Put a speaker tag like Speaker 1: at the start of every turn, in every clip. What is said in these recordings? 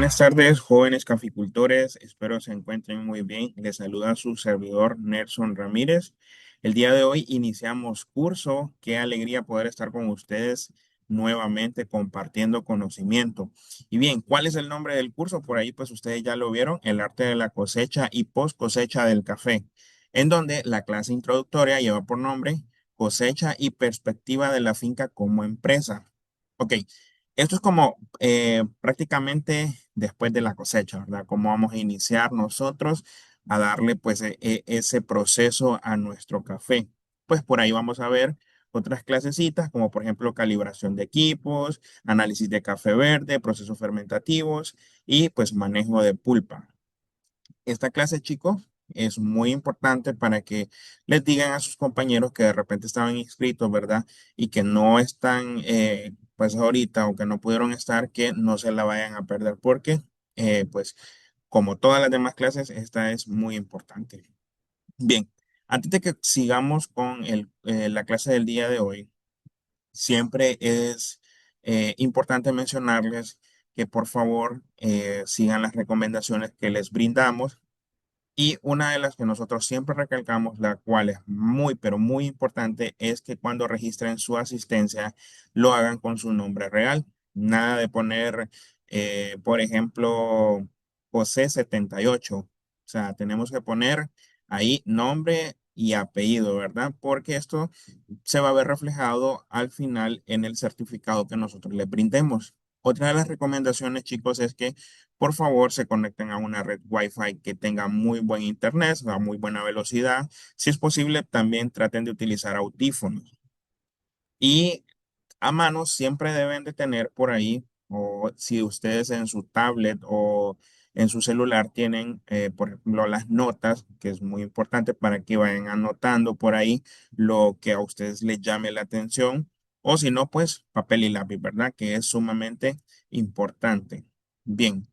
Speaker 1: Buenas tardes, jóvenes caficultores. Espero se encuentren muy bien. Les saluda su servidor Nelson Ramírez. El día de hoy iniciamos curso. Qué alegría poder estar con ustedes nuevamente compartiendo conocimiento. Y bien, ¿cuál es el nombre del curso? Por ahí pues ustedes ya lo vieron, el arte de la cosecha y post cosecha del café, en donde la clase introductoria lleva por nombre cosecha y perspectiva de la finca como empresa. Ok. Esto es como prácticamente después de la cosecha, ¿verdad? Cómo vamos a iniciar nosotros a darle pues ese proceso a nuestro café. Pues por ahí vamos a ver otras clasecitas como por ejemplo calibración de equipos, análisis de café verde, procesos fermentativos y pues manejo de pulpa. Esta clase, chicos, es muy importante para que les digan a sus compañeros que de repente estaban inscritos, ¿verdad? Y que no están, pues ahorita o que no pudieron estar, que no se la vayan a perder porque, pues, como todas las demás clases, esta es muy importante. Bien, antes de que sigamos con la clase del día de hoy, siempre es importante mencionarles que por favor sigan las recomendaciones que les brindamos y una de las que nosotros siempre recalcamos, la cual es muy, pero muy importante, es que cuando registren su asistencia, lo hagan con su nombre real. Nada de poner, por ejemplo, José 78. O sea, tenemos que poner ahí nombre y apellido, ¿verdad? Porque esto se va a ver reflejado al final en el certificado que nosotros le brindemos. Otra de las recomendaciones, chicos, es que por favor se conecten a una red Wi-Fi que tenga muy buen internet, a muy buena velocidad. Si es posible, también traten de utilizar audífonos. Y a mano siempre deben de tener por ahí, o si ustedes en su tablet o en su celular tienen, por ejemplo, las notas, que es muy importante para que vayan anotando por ahí lo que a ustedes les llame la atención, o si no, pues papel y lápiz, ¿verdad? Que es sumamente importante. Bien,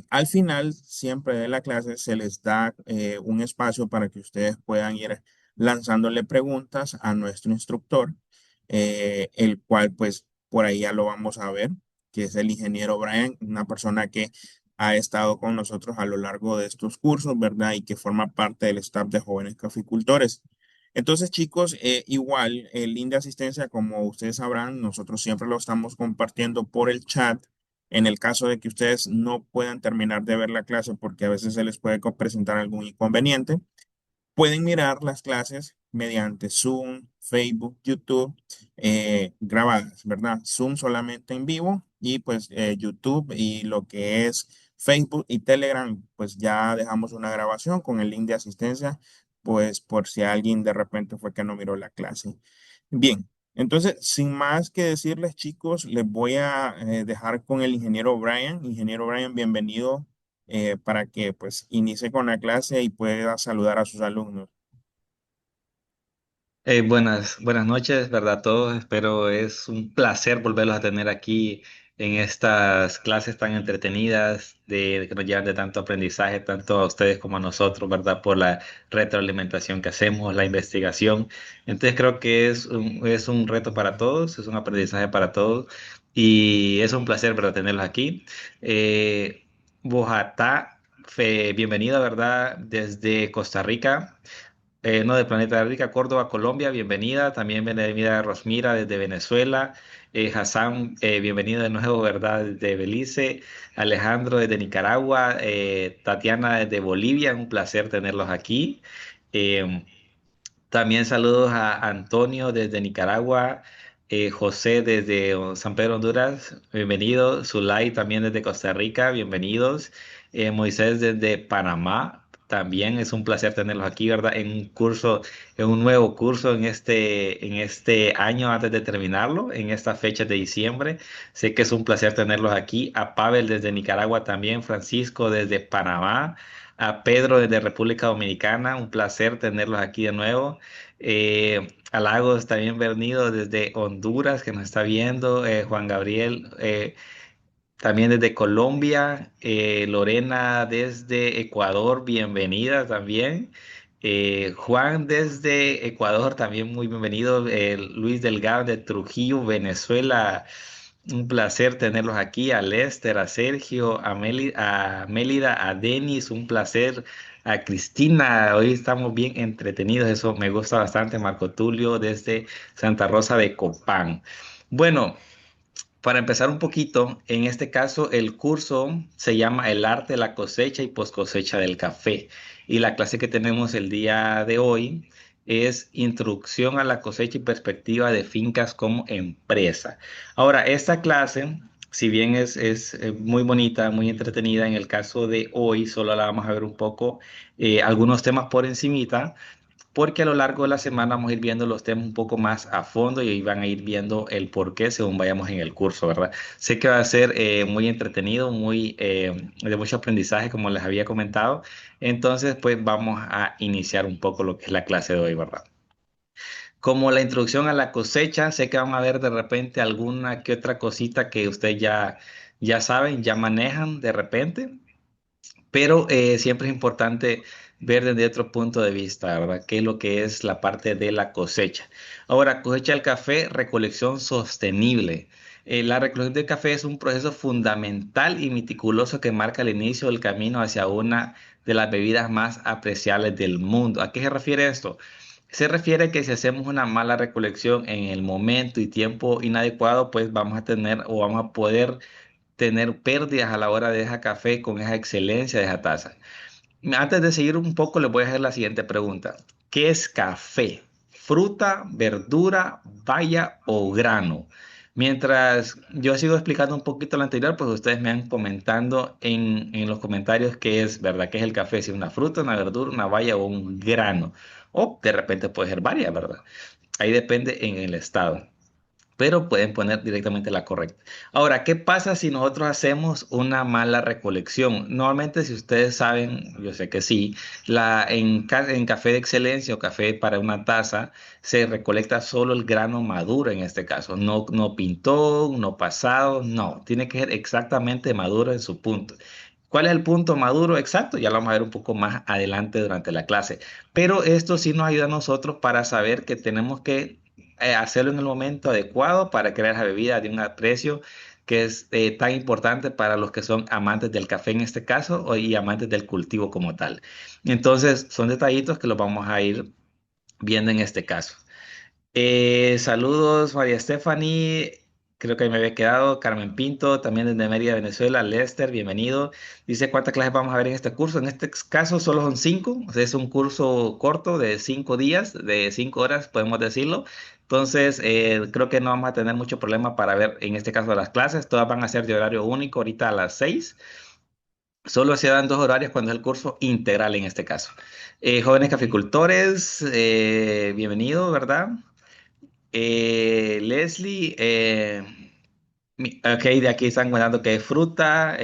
Speaker 1: al final siempre de la clase se les da un espacio para que ustedes puedan ir lanzándole preguntas a nuestro instructor, el cual pues por ahí ya lo vamos a ver, que es el ingeniero Brian, una persona que ha estado con nosotros a lo largo de estos cursos, ¿verdad? Y que forma parte del staff de jóvenes caficultores. Entonces, chicos, igual el link de asistencia, como ustedes sabrán, nosotros siempre lo estamos compartiendo por el chat. En el caso de que ustedes no puedan terminar de ver la clase porque a veces se les puede presentar algún inconveniente, pueden mirar las clases mediante Zoom, Facebook, YouTube, grabadas, ¿verdad? Zoom solamente en vivo y pues YouTube y lo que es Facebook y Telegram, pues ya dejamos una grabación con el link de asistencia, pues por si alguien de repente fue que no miró la clase. Bien, entonces, sin más que decirles, chicos, les voy a dejar con el ingeniero Brian. Ingeniero Brian, bienvenido para que pues inicie con la clase y pueda saludar a sus alumnos.
Speaker 2: Buenas noches, ¿verdad? Todos, espero es un placer volverlos a tener aquí en estas clases tan entretenidas que nos llevan de tanto aprendizaje, tanto a ustedes como a nosotros, ¿verdad? Por la retroalimentación que hacemos, la investigación. Entonces creo que es un reto para todos, es un aprendizaje para todos y es un placer, ¿verdad? Tenerlos aquí. Bojatá, bienvenida, ¿verdad? Desde Costa Rica. No, de Planeta Rica, Córdoba, Colombia, bienvenida. También bienvenida Rosmira desde Venezuela. Hassan, bienvenido de nuevo, ¿verdad? Desde Belice. Alejandro desde Nicaragua. Tatiana desde Bolivia, un placer tenerlos aquí. Eh, También saludos a Antonio desde Nicaragua. José desde San Pedro, Honduras, bienvenido. Zulay también desde Costa Rica, bienvenidos. Moisés desde Panamá, también es un placer tenerlos aquí, ¿verdad? En un curso, en un nuevo curso en este año antes de terminarlo, en esta fecha de diciembre. Sé que es un placer tenerlos aquí. A Pavel desde Nicaragua también, Francisco desde Panamá, a Pedro desde República Dominicana, un placer tenerlos aquí de nuevo. A Lagos también venido desde Honduras, que nos está viendo. Juan Gabriel, también desde Colombia. Lorena desde Ecuador, bienvenida también. Juan desde Ecuador, también muy bienvenido. Luis Delgado de Trujillo, Venezuela. Un placer tenerlos aquí, a Lester, a Sergio, a Mélida, a Denis, un placer, a Cristina. Hoy estamos bien entretenidos, eso me gusta bastante. Marco Tulio desde Santa Rosa de Copán. Bueno, para empezar un poquito, en este caso el curso se llama El arte de la cosecha y post cosecha del café. Y la clase que tenemos el día de hoy es Introducción a la cosecha y perspectiva de fincas como empresa. Ahora, esta clase, si bien es muy bonita, muy entretenida, en el caso de hoy solo la vamos a ver un poco, algunos temas por encimita, porque a lo largo de la semana vamos a ir viendo los temas un poco más a fondo y ahí van a ir viendo el por qué según vayamos en el curso, ¿verdad? Sé que va a ser muy entretenido, muy de mucho aprendizaje, como les había comentado. Entonces, pues vamos a iniciar un poco lo que es la clase de hoy, ¿verdad? Como la introducción a la cosecha, sé que van a ver de repente alguna que otra cosita que ustedes ya saben, ya manejan de repente. Pero siempre es importante ver desde otro punto de vista, ¿verdad? ¿Qué es lo que es la parte de la cosecha? Ahora, cosecha del café, recolección sostenible. La recolección del café es un proceso fundamental y meticuloso que marca el inicio del camino hacia una de las bebidas más apreciables del mundo. ¿A qué se refiere esto? Se refiere que si hacemos una mala recolección en el momento y tiempo inadecuado, pues vamos a tener o vamos a poder tener pérdidas a la hora de esa café con esa excelencia de esa taza. Antes de seguir un poco, les voy a hacer la siguiente pregunta. ¿Qué es café? ¿Fruta, verdura, baya o grano? Mientras yo sigo explicando un poquito lo anterior, pues ustedes me van comentando en los comentarios qué es, ¿verdad? ¿Qué es el café? Si es una fruta, una verdura, una baya o un grano. O de repente puede ser varias, ¿verdad? Ahí depende en el estado, pero pueden poner directamente la correcta. Ahora, ¿qué pasa si nosotros hacemos una mala recolección? Normalmente, si ustedes saben, yo sé que sí, en café de excelencia o café para una taza, se recolecta solo el grano maduro en este caso, no pintón, no pasado, no, tiene que ser exactamente maduro en su punto. ¿Cuál es el punto maduro exacto? Ya lo vamos a ver un poco más adelante durante la clase. Pero esto sí nos ayuda a nosotros para saber que tenemos que hacerlo en el momento adecuado para crear la bebida de un precio que es tan importante para los que son amantes del café en este caso y amantes del cultivo como tal. Entonces, son detallitos que los vamos a ir viendo en este caso. Saludos, María Stephanie. Creo que ahí me había quedado. Carmen Pinto, también desde Mérida, Venezuela. Lester, bienvenido. Dice cuántas clases vamos a ver en este curso. En este caso solo son cinco. O sea, es un curso corto de 5 días, de 5 horas, podemos decirlo. Entonces, creo que no vamos a tener mucho problema para ver en este caso las clases. Todas van a ser de horario único, ahorita a las 6. Solo se dan dos horarios cuando es el curso integral en este caso. Jóvenes caficultores, bienvenido, ¿verdad? Leslie, ok, de aquí están contando que es fruta,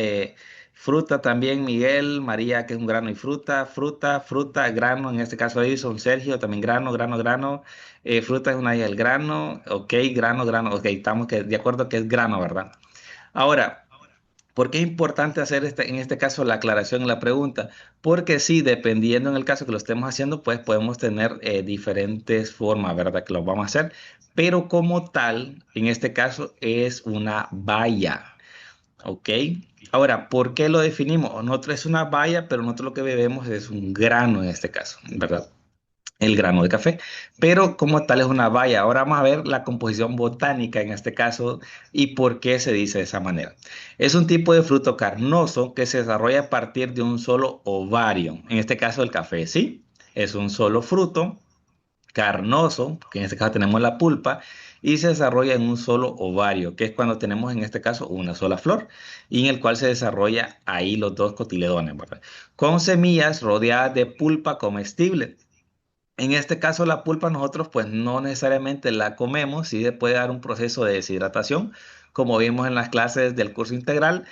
Speaker 2: fruta también Miguel, María, que es un grano y fruta, fruta, grano, en este caso Edison, Sergio, también grano, grano, grano, fruta es una y el grano, ok, grano, grano, ok, estamos de acuerdo que es grano, ¿verdad? Ahora, ¿por qué es importante hacer en este caso la aclaración en la pregunta? Porque sí, dependiendo en el caso que lo estemos haciendo, pues podemos tener diferentes formas, ¿verdad? Que lo vamos a hacer. Pero como tal, en este caso es una valla, ¿ok? Ahora, ¿por qué lo definimos? Nosotros es una valla, pero nosotros lo que bebemos es un grano en este caso, ¿verdad? El grano de café, pero como tal es una baya. Ahora vamos a ver la composición botánica en este caso y por qué se dice de esa manera. Es un tipo de fruto carnoso que se desarrolla a partir de un solo ovario, en este caso el café, ¿sí? Es un solo fruto carnoso, que en este caso tenemos la pulpa, y se desarrolla en un solo ovario, que es cuando tenemos en este caso una sola flor, y en el cual se desarrolla ahí los dos cotiledones, ¿verdad? Con semillas rodeadas de pulpa comestible. En este caso, la pulpa nosotros pues no necesariamente la comemos, sí se puede dar un proceso de deshidratación, como vimos en las clases del curso integral,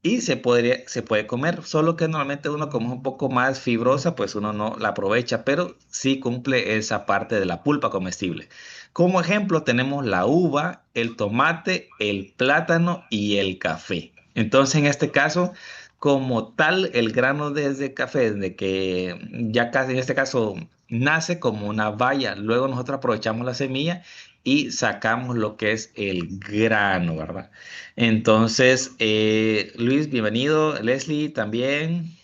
Speaker 2: y se puede comer, solo que normalmente uno como es un poco más fibrosa, pues uno no la aprovecha, pero sí cumple esa parte de la pulpa comestible. Como ejemplo tenemos la uva, el tomate, el plátano y el café. Entonces, en este caso, como tal, el grano desde café, desde que ya casi en este caso nace como una baya. Luego nosotros aprovechamos la semilla y sacamos lo que es el grano, ¿verdad? Entonces, Luis, bienvenido. Leslie también.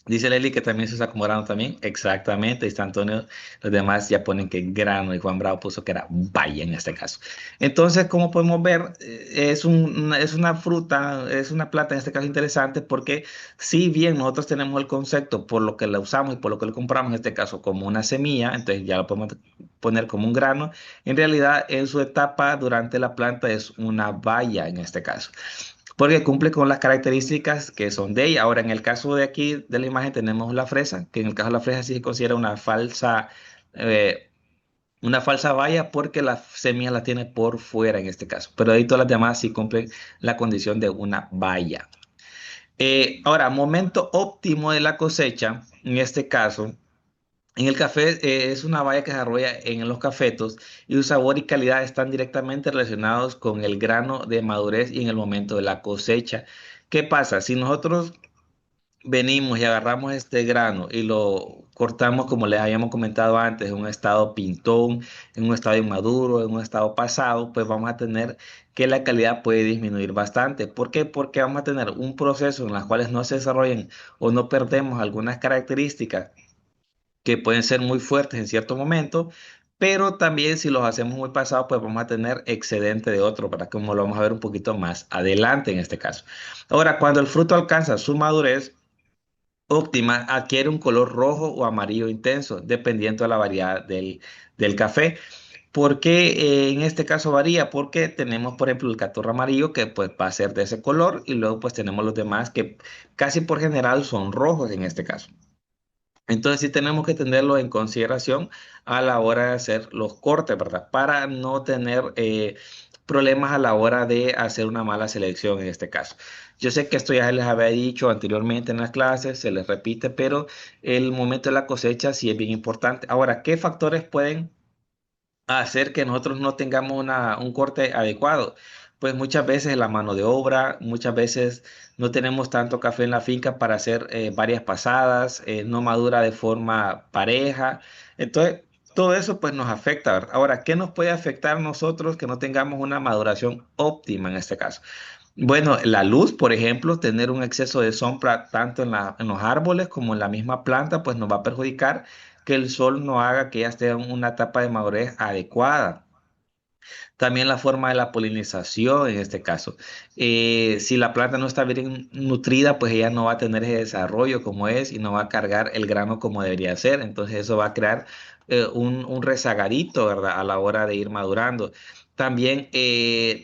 Speaker 2: Dice Lely que también se usa como grano también. Exactamente. Está Antonio. Los demás ya ponen que grano y Juan Bravo puso que era baya en este caso. Entonces, como podemos ver, es una fruta, es una planta en este caso interesante porque si bien nosotros tenemos el concepto por lo que la usamos y por lo que la compramos en este caso como una semilla, entonces ya lo podemos poner como un grano, en realidad en su etapa durante la planta es una baya en este caso porque cumple con las características que son de ella. Ahora, en el caso de aquí de la imagen tenemos la fresa, que en el caso de la fresa sí se considera eh, una falsa valla porque la semilla la tiene por fuera en este caso, pero ahí todas las demás sí cumplen la condición de una valla. Ahora, momento óptimo de la cosecha, en este caso. En el café es una baya que se desarrolla en los cafetos y su sabor y calidad están directamente relacionados con el grano de madurez y en el momento de la cosecha. ¿Qué pasa? Si nosotros venimos y agarramos este grano y lo cortamos, como les habíamos comentado antes, en un estado pintón, en un estado inmaduro, en un estado pasado, pues vamos a tener que la calidad puede disminuir bastante. ¿Por qué? Porque vamos a tener un proceso en las cuales no se desarrollen o no perdemos algunas características que pueden ser muy fuertes en cierto momento, pero también si los hacemos muy pasados, pues vamos a tener excedente de otro, para como lo vamos a ver un poquito más adelante en este caso. Ahora, cuando el fruto alcanza su madurez óptima, adquiere un color rojo o amarillo intenso, dependiendo de la variedad del café. ¿Por qué en este caso varía? Porque tenemos, por ejemplo, el catorro amarillo que pues va a ser de ese color y luego pues tenemos los demás que casi por general son rojos en este caso. Entonces sí tenemos que tenerlo en consideración a la hora de hacer los cortes, ¿verdad? Para no tener problemas a la hora de hacer una mala selección en este caso. Yo sé que esto ya les había dicho anteriormente en las clases, se les repite, pero el momento de la cosecha sí es bien importante. Ahora, ¿qué factores pueden hacer que nosotros no tengamos un corte adecuado? Pues muchas veces la mano de obra, muchas veces no tenemos tanto café en la finca para hacer varias pasadas, no madura de forma pareja. Entonces, todo eso pues nos afecta, ¿verdad? Ahora, ¿qué nos puede afectar a nosotros que no tengamos una maduración óptima en este caso? Bueno, la luz, por ejemplo, tener un exceso de sombra tanto en los árboles como en la misma planta, pues nos va a perjudicar que el sol no haga que ya esté en una etapa de madurez adecuada. También la forma de la polinización en este caso. Si la planta no está bien nutrida, pues ella no va a tener ese desarrollo como es y no va a cargar el grano como debería ser. Entonces eso va a crear un rezagadito, ¿verdad? A la hora de ir madurando. También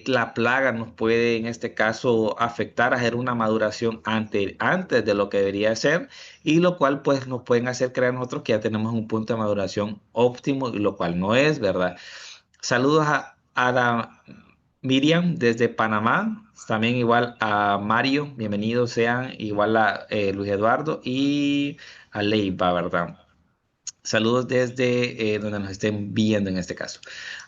Speaker 2: la plaga nos puede en este caso afectar a hacer una maduración antes de lo que debería ser y lo cual pues nos pueden hacer creer nosotros que ya tenemos un punto de maduración óptimo y lo cual no es, ¿verdad? Saludos a la Miriam desde Panamá, también igual a Mario, bienvenidos sean, igual a Luis Eduardo y a Leiva, ¿verdad? Saludos desde donde nos estén viendo en este caso.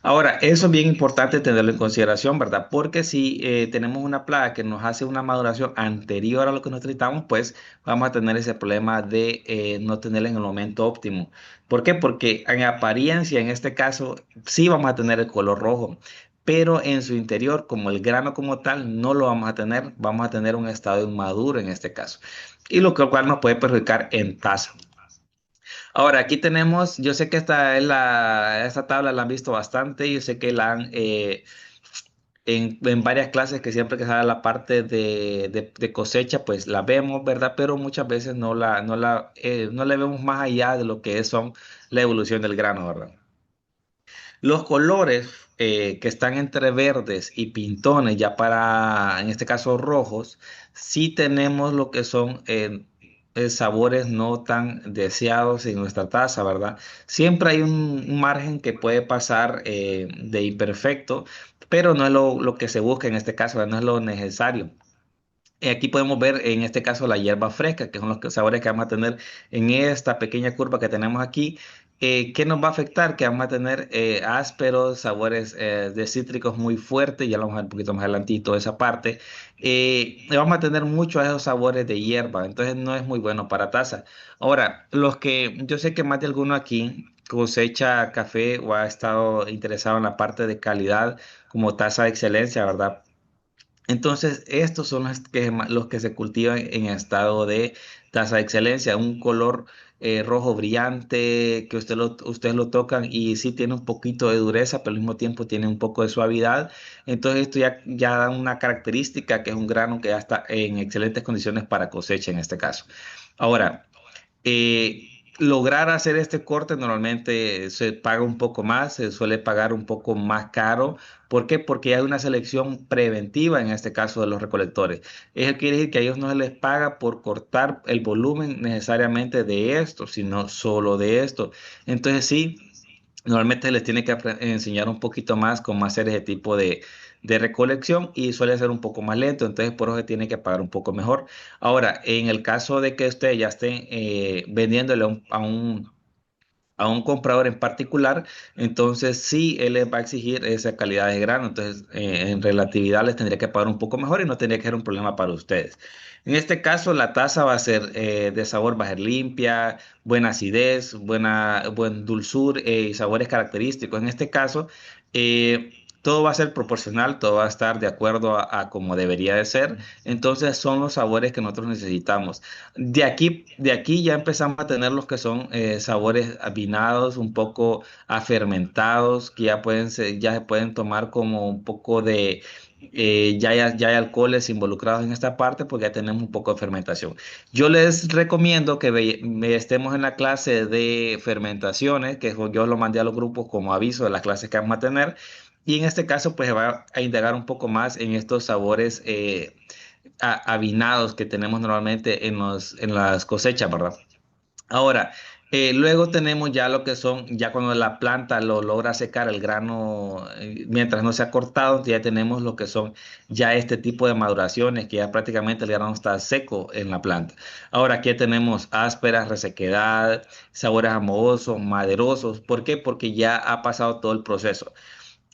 Speaker 2: Ahora, eso es bien importante tenerlo en consideración, ¿verdad? Porque si tenemos una plaga que nos hace una maduración anterior a lo que necesitamos, pues vamos a tener ese problema de no tenerla en el momento óptimo. ¿Por qué? Porque en apariencia, en este caso, sí vamos a tener el color rojo, pero en su interior, como el grano como tal, no lo vamos a tener un estado inmaduro en este caso. Y lo cual nos puede perjudicar en tasa. Ahora, aquí tenemos, yo sé que esta tabla la han visto bastante, yo sé que la han en varias clases que siempre que sale la parte de cosecha, pues la vemos, ¿verdad? Pero muchas veces no le vemos más allá de lo que son la evolución del grano, ¿verdad? Los colores que están entre verdes y pintones, ya para, en este caso, rojos, sí tenemos lo que son sabores no tan deseados en nuestra taza, ¿verdad? Siempre hay un margen que puede pasar de imperfecto, pero no es lo que se busca en este caso, ¿verdad? No es lo necesario. Aquí podemos ver en este caso la hierba fresca, que son los sabores que vamos a tener en esta pequeña curva que tenemos aquí. ¿Qué nos va a afectar? Que vamos a tener ásperos, sabores de cítricos muy fuertes, ya lo vamos a ver un poquito más adelantito esa parte. Y vamos a tener muchos de esos sabores de hierba, entonces no es muy bueno para taza. Ahora, los que yo sé que más de alguno aquí cosecha café o ha estado interesado en la parte de calidad como taza de excelencia, ¿verdad? Entonces, estos son los que se cultivan en estado de taza de excelencia, un color rojo brillante que ustedes lo tocan y sí tiene un poquito de dureza, pero al mismo tiempo tiene un poco de suavidad. Entonces, esto ya da una característica que es un grano que ya está en excelentes condiciones para cosecha en este caso. Ahora, lograr hacer este corte normalmente se paga un poco más, se suele pagar un poco más caro. ¿Por qué? Porque hay una selección preventiva en este caso de los recolectores. Eso quiere decir que a ellos no se les paga por cortar el volumen necesariamente de esto, sino solo de esto. Entonces sí. Normalmente les tiene que enseñar un poquito más cómo hacer ese tipo de recolección y suele ser un poco más lento, entonces por eso se tiene que pagar un poco mejor. Ahora, en el caso de que ustedes ya estén vendiéndole a un comprador en particular, entonces sí, él les va a exigir esa calidad de grano, entonces en relatividad les tendría que pagar un poco mejor y no tendría que ser un problema para ustedes. En este caso, la taza va a ser de sabor, va a ser limpia, buena acidez, buen dulzor y sabores característicos. En este caso, todo va a ser proporcional, todo va a estar de acuerdo a como debería de ser. Entonces son los sabores que nosotros necesitamos. De aquí ya empezamos a tener los que son sabores avinados, un poco afermentados, que ya se pueden tomar como un poco de, ya hay alcoholes involucrados en esta parte porque ya tenemos un poco de fermentación. Yo les recomiendo que estemos en la clase de fermentaciones, que yo lo mandé a los grupos como aviso de las clases que vamos a tener. Y en este caso, pues se va a indagar un poco más en estos sabores. Avinados que tenemos normalmente en las cosechas, ¿verdad? Ahora, luego tenemos ya lo que son, ya cuando la planta lo logra secar el grano, mientras no se ha cortado, ya tenemos lo que son ya este tipo de maduraciones, que ya prácticamente el grano está seco en la planta. Ahora aquí tenemos ásperas, resequedad, sabores amogosos, maderosos. ¿Por qué? Porque ya ha pasado todo el proceso.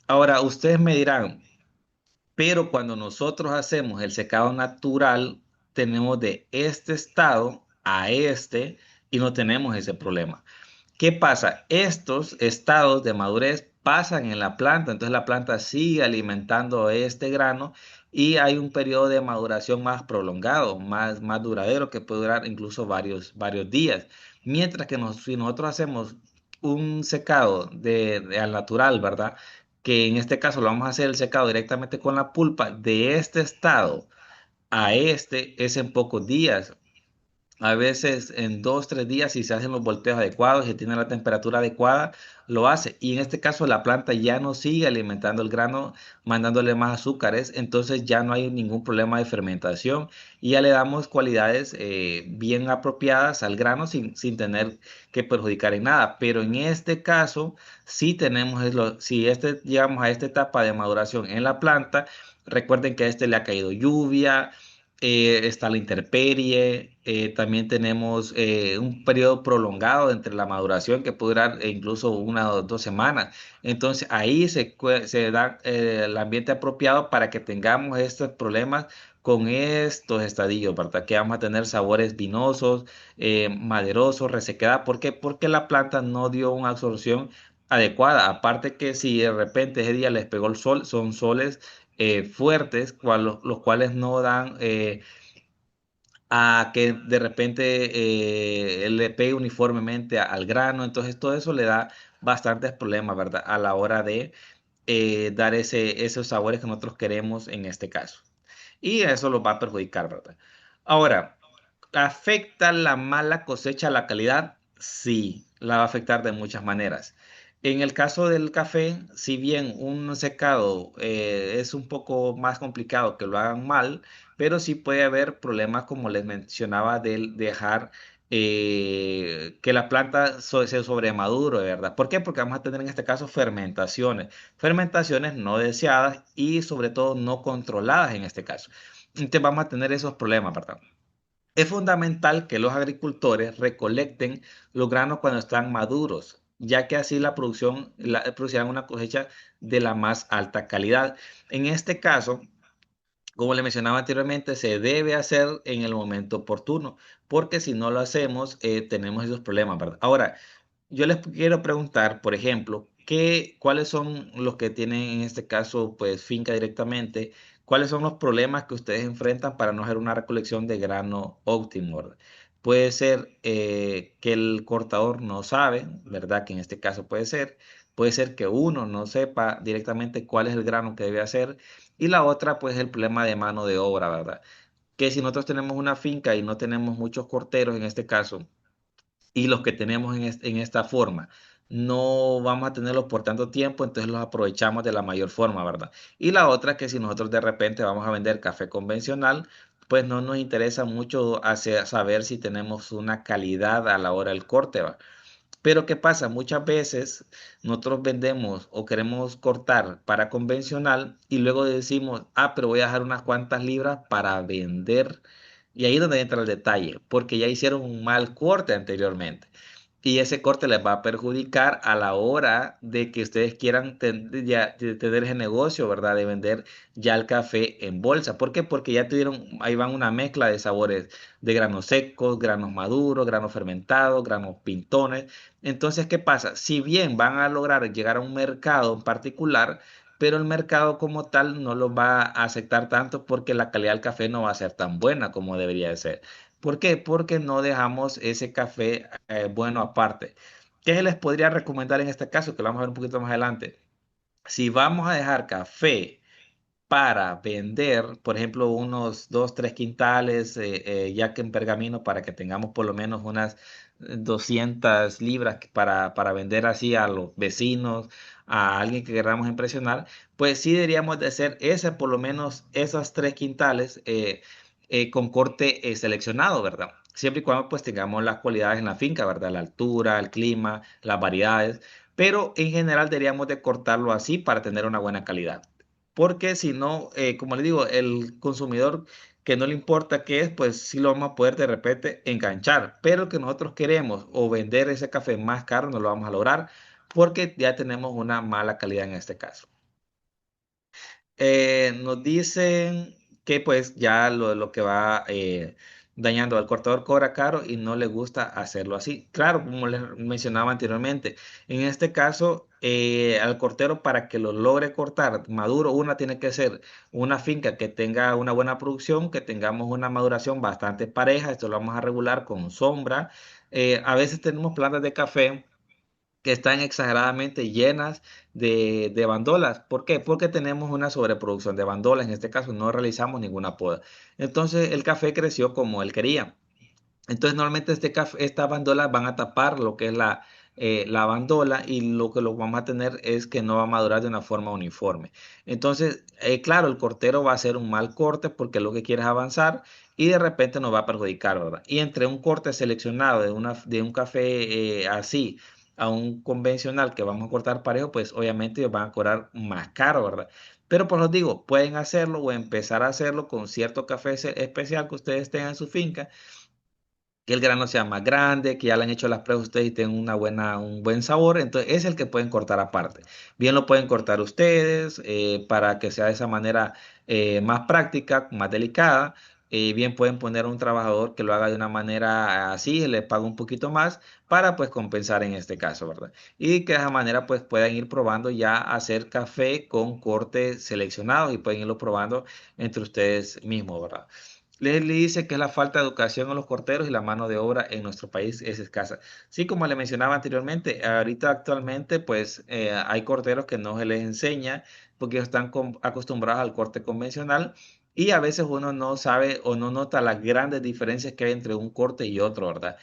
Speaker 2: Ahora, ustedes me dirán, pero cuando nosotros hacemos el secado natural, tenemos de este estado a este y no tenemos ese problema. ¿Qué pasa? Estos estados de madurez pasan en la planta, entonces la planta sigue alimentando este grano y hay un periodo de maduración más prolongado, más duradero, que puede durar incluso varios días. Mientras que si nosotros hacemos un secado al natural, ¿verdad? Que en este caso lo vamos a hacer el secado directamente con la pulpa de este estado a este es en pocos días. A veces en 2, 3 días, si se hacen los volteos adecuados y se tiene la temperatura adecuada, lo hace. Y en este caso la planta ya no sigue alimentando el grano, mandándole más azúcares, entonces ya no hay ningún problema de fermentación y ya le damos cualidades bien apropiadas al grano sin tener que perjudicar en nada. Pero en este caso, sí tenemos, si llegamos a esta etapa de maduración en la planta, recuerden que a este le ha caído lluvia, está la intemperie, también tenemos un periodo prolongado entre la maduración que puede durar incluso 1 o 2 semanas. Entonces ahí se da el ambiente apropiado para que tengamos estos problemas con estos estadios, ¿verdad? Que vamos a tener sabores vinosos, maderosos, resequedad. ¿Por qué? Porque la planta no dio una absorción adecuada. Aparte que si de repente ese día les pegó el sol, son soles fuertes, los cuales no dan a que de repente le pegue uniformemente al grano. Entonces todo eso le da bastantes problemas, ¿verdad? A la hora de dar esos sabores que nosotros queremos en este caso. Y eso los va a perjudicar, ¿verdad? Ahora, ¿afecta la mala cosecha la calidad? Sí, la va a afectar de muchas maneras. En el caso del café, si bien un secado es un poco más complicado que lo hagan mal, pero sí puede haber problemas, como les mencionaba, del dejar que la planta se sobremadure, ¿verdad? ¿Por qué? Porque vamos a tener en este caso fermentaciones no deseadas y sobre todo no controladas en este caso. Entonces vamos a tener esos problemas, ¿verdad? Es fundamental que los agricultores recolecten los granos cuando están maduros. ya que así producirán una cosecha de la más alta calidad. En este caso, como le mencionaba anteriormente, se debe hacer en el momento oportuno, porque si no lo hacemos, tenemos esos problemas, ¿verdad? Ahora, yo les quiero preguntar, por ejemplo, cuáles son los que tienen en este caso, pues, finca directamente, cuáles son los problemas que ustedes enfrentan para no hacer una recolección de grano óptimo, ¿verdad? Puede ser que el cortador no sabe, ¿verdad? Que en este caso puede ser. Puede ser que uno no sepa directamente cuál es el grano que debe hacer. Y la otra, pues, el problema de mano de obra, ¿verdad? Que si nosotros tenemos una finca y no tenemos muchos corteros en este caso, y los que tenemos en esta forma no vamos a tenerlos por tanto tiempo, entonces los aprovechamos de la mayor forma, ¿verdad? Y la otra que si nosotros de repente vamos a vender café convencional, pues no nos interesa mucho saber si tenemos una calidad a la hora del corte, ¿va? Pero ¿qué pasa? Muchas veces nosotros vendemos o queremos cortar para convencional y luego decimos, pero voy a dejar unas cuantas libras para vender. Y ahí es donde entra el detalle, porque ya hicieron un mal corte anteriormente. Y ese corte les va a perjudicar a la hora de que ustedes quieran tener ese negocio, ¿verdad? De vender ya el café en bolsa. ¿Por qué? Porque ya tuvieron, ahí van una mezcla de sabores de granos secos, granos maduros, granos fermentados, granos pintones. Entonces, ¿qué pasa? Si bien van a lograr llegar a un mercado en particular, pero el mercado como tal no lo va a aceptar tanto porque la calidad del café no va a ser tan buena como debería de ser. ¿Por qué? Porque no dejamos ese café bueno aparte. ¿Qué se les podría recomendar en este caso? Que lo vamos a ver un poquito más adelante. Si vamos a dejar café para vender, por ejemplo, unos 2, 3 quintales, ya que en pergamino, para que tengamos por lo menos unas 200 libras para vender así a los vecinos, a alguien que queramos impresionar, pues sí deberíamos de hacer ese, por lo menos esas 3 quintales con corte seleccionado, ¿verdad? Siempre y cuando pues tengamos las cualidades en la finca, ¿verdad? La altura, el clima, las variedades, pero en general deberíamos de cortarlo así para tener una buena calidad. Porque si no, como le digo, el consumidor que no le importa qué es, pues sí lo vamos a poder de repente enganchar. Pero el que nosotros queremos o vender ese café más caro no lo vamos a lograr porque ya tenemos una mala calidad en este caso. Nos dicen que pues ya lo que va dañando al cortador cobra caro y no le gusta hacerlo así. Claro, como les mencionaba anteriormente, en este caso al cortero para que lo logre cortar maduro, una tiene que ser una finca que tenga una buena producción, que tengamos una maduración bastante pareja, esto lo vamos a regular con sombra. A veces tenemos plantas de café que están exageradamente llenas de bandolas. ¿Por qué? Porque tenemos una sobreproducción de bandolas. En este caso no realizamos ninguna poda. Entonces el café creció como él quería. Entonces, normalmente estas bandolas van a tapar lo que es la bandola y lo que lo vamos a tener es que no va a madurar de una forma uniforme. Entonces, claro, el cortero va a hacer un mal corte porque lo que quiere es avanzar y de repente nos va a perjudicar, ¿verdad? Y entre un corte seleccionado de un café así a un convencional que vamos a cortar parejo, pues obviamente ellos van a cobrar más caro, ¿verdad? Pero pues os digo, pueden hacerlo o empezar a hacerlo con cierto café especial que ustedes tengan en su finca que el grano sea más grande, que ya le han hecho las pruebas ustedes y tengan un buen sabor, entonces es el que pueden cortar aparte. Bien lo pueden cortar ustedes para que sea de esa manera más práctica, más delicada. Bien pueden poner a un trabajador que lo haga de una manera así, le paga un poquito más para pues compensar en este caso, ¿verdad? Y que de esa manera pues puedan ir probando ya hacer café con cortes seleccionados y pueden irlo probando entre ustedes mismos, ¿verdad? Leslie dice que es la falta de educación en los corteros y la mano de obra en nuestro país es escasa. Sí, como le mencionaba anteriormente, ahorita actualmente pues hay corteros que no se les enseña porque ellos están acostumbrados al corte convencional y a veces uno no sabe o no nota las grandes diferencias que hay entre un corte y otro, ¿verdad?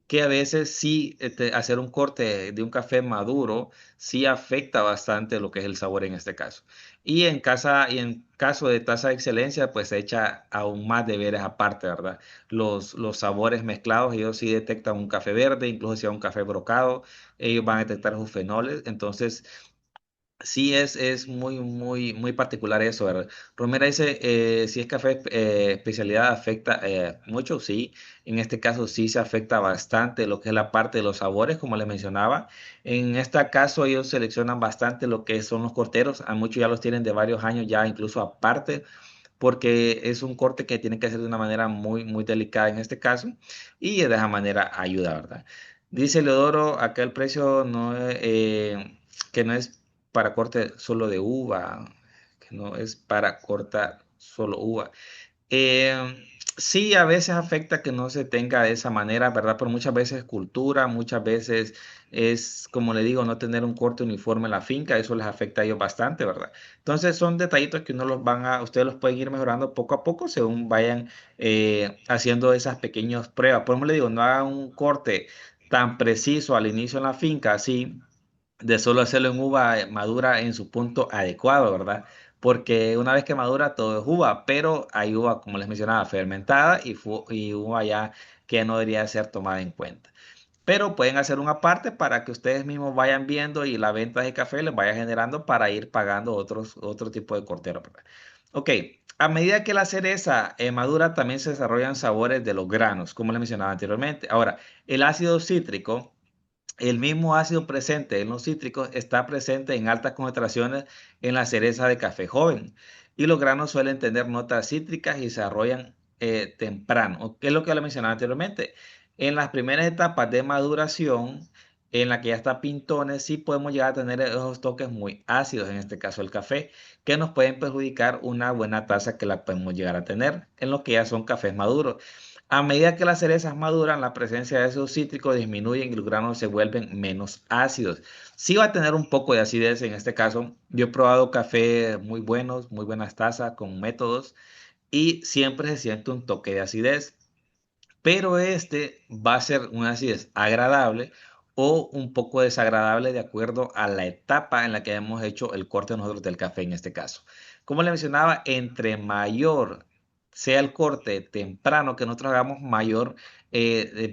Speaker 2: Que a veces sí hacer un corte de un café maduro sí afecta bastante lo que es el sabor en este caso. Y en caso de taza de excelencia, pues se echa aún más deberes aparte, ¿verdad? Los sabores mezclados, ellos sí detectan un café verde, incluso si es un café brocado, ellos van a detectar sus fenoles. Entonces, Sí, es muy particular eso, ¿verdad? Romera dice, si es café especialidad afecta mucho, sí. En este caso sí se afecta bastante lo que es la parte de los sabores, como les mencionaba. En este caso ellos seleccionan bastante lo que son los corteros. A muchos ya los tienen de varios años ya incluso aparte, porque es un corte que tiene que hacer de una manera muy delicada en este caso y de esa manera ayuda, ¿verdad? Dice Leodoro, acá el precio no que no es para corte solo de uva, que no es para cortar solo uva. Sí, a veces afecta que no se tenga de esa manera, ¿verdad? Pero muchas veces es cultura, muchas veces es, como le digo, no tener un corte uniforme en la finca, eso les afecta a ellos bastante, ¿verdad? Entonces son detallitos que uno los van a, ustedes los pueden ir mejorando poco a poco según vayan haciendo esas pequeñas pruebas. Por ejemplo, le digo, no hagan un corte tan preciso al inicio en la finca, así de solo hacerlo en uva madura en su punto adecuado, ¿verdad? Porque una vez que madura todo es uva, pero hay uva, como les mencionaba, fermentada y uva ya que no debería ser tomada en cuenta. Pero pueden hacer una parte para que ustedes mismos vayan viendo y la venta de café les vaya generando para ir pagando otro tipo de cortero, ¿verdad? Ok, a medida que la cereza madura también se desarrollan sabores de los granos, como les mencionaba anteriormente. Ahora, el ácido cítrico. El mismo ácido presente en los cítricos está presente en altas concentraciones en la cereza de café joven y los granos suelen tener notas cítricas y se desarrollan temprano, que es lo que le mencionaba anteriormente. En las primeras etapas de maduración, en la que ya está pintones, sí podemos llegar a tener esos toques muy ácidos, en este caso el café, que nos pueden perjudicar una buena taza que la podemos llegar a tener en lo que ya son cafés maduros. A medida que las cerezas maduran, la presencia de esos cítricos disminuye y los granos se vuelven menos ácidos. Sí va a tener un poco de acidez en este caso. Yo he probado café muy buenos, muy buenas tazas con métodos y siempre se siente un toque de acidez, pero este va a ser una acidez agradable o un poco desagradable de acuerdo a la etapa en la que hemos hecho el corte nosotros del café en este caso. Como le mencionaba, entre mayor sea el corte temprano que nosotros hagamos, mayor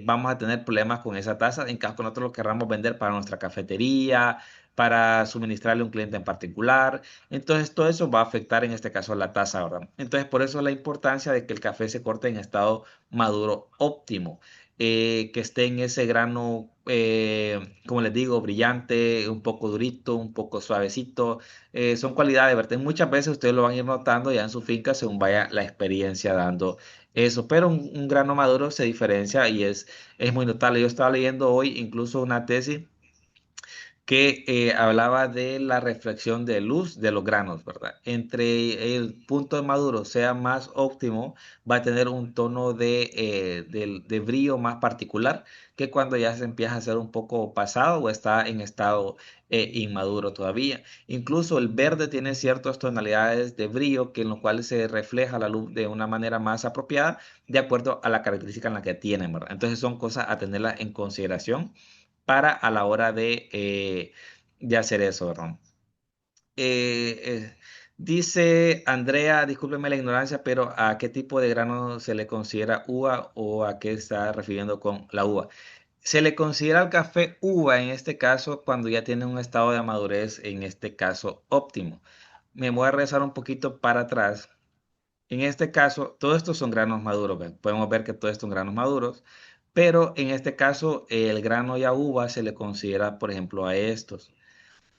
Speaker 2: vamos a tener problemas con esa taza en caso que nosotros lo queramos vender para nuestra cafetería, para suministrarle a un cliente en particular. Entonces, todo eso va a afectar en este caso la taza, ¿verdad? Entonces, por eso la importancia de que el café se corte en estado maduro óptimo, que esté en ese grano, como les digo, brillante, un poco durito, un poco suavecito. Son cualidades, ¿verdad? Muchas veces ustedes lo van a ir notando ya en su finca según vaya la experiencia dando eso, pero un grano maduro se diferencia y es muy notable. Yo estaba leyendo hoy incluso una tesis que hablaba de la reflexión de luz de los granos, ¿verdad? Entre el punto de maduro sea más óptimo, va a tener un tono de brillo más particular que cuando ya se empieza a hacer un poco pasado o está en estado inmaduro todavía. Incluso el verde tiene ciertas tonalidades de brillo que en lo cual se refleja la luz de una manera más apropiada de acuerdo a la característica en la que tienen, ¿verdad? Entonces son cosas a tenerlas en consideración para a la hora de hacer eso, ¿verdad? Eh, eh, dice Andrea, discúlpeme la ignorancia, pero ¿a qué tipo de grano se le considera uva o a qué está refiriendo con la uva? Se le considera el café uva en este caso cuando ya tiene un estado de madurez, en este caso óptimo. Me voy a regresar un poquito para atrás. En este caso, todos estos son granos maduros. ¿Ven? Podemos ver que todos estos son granos maduros, pero en este caso, el grano ya uva se le considera, por ejemplo, a estos.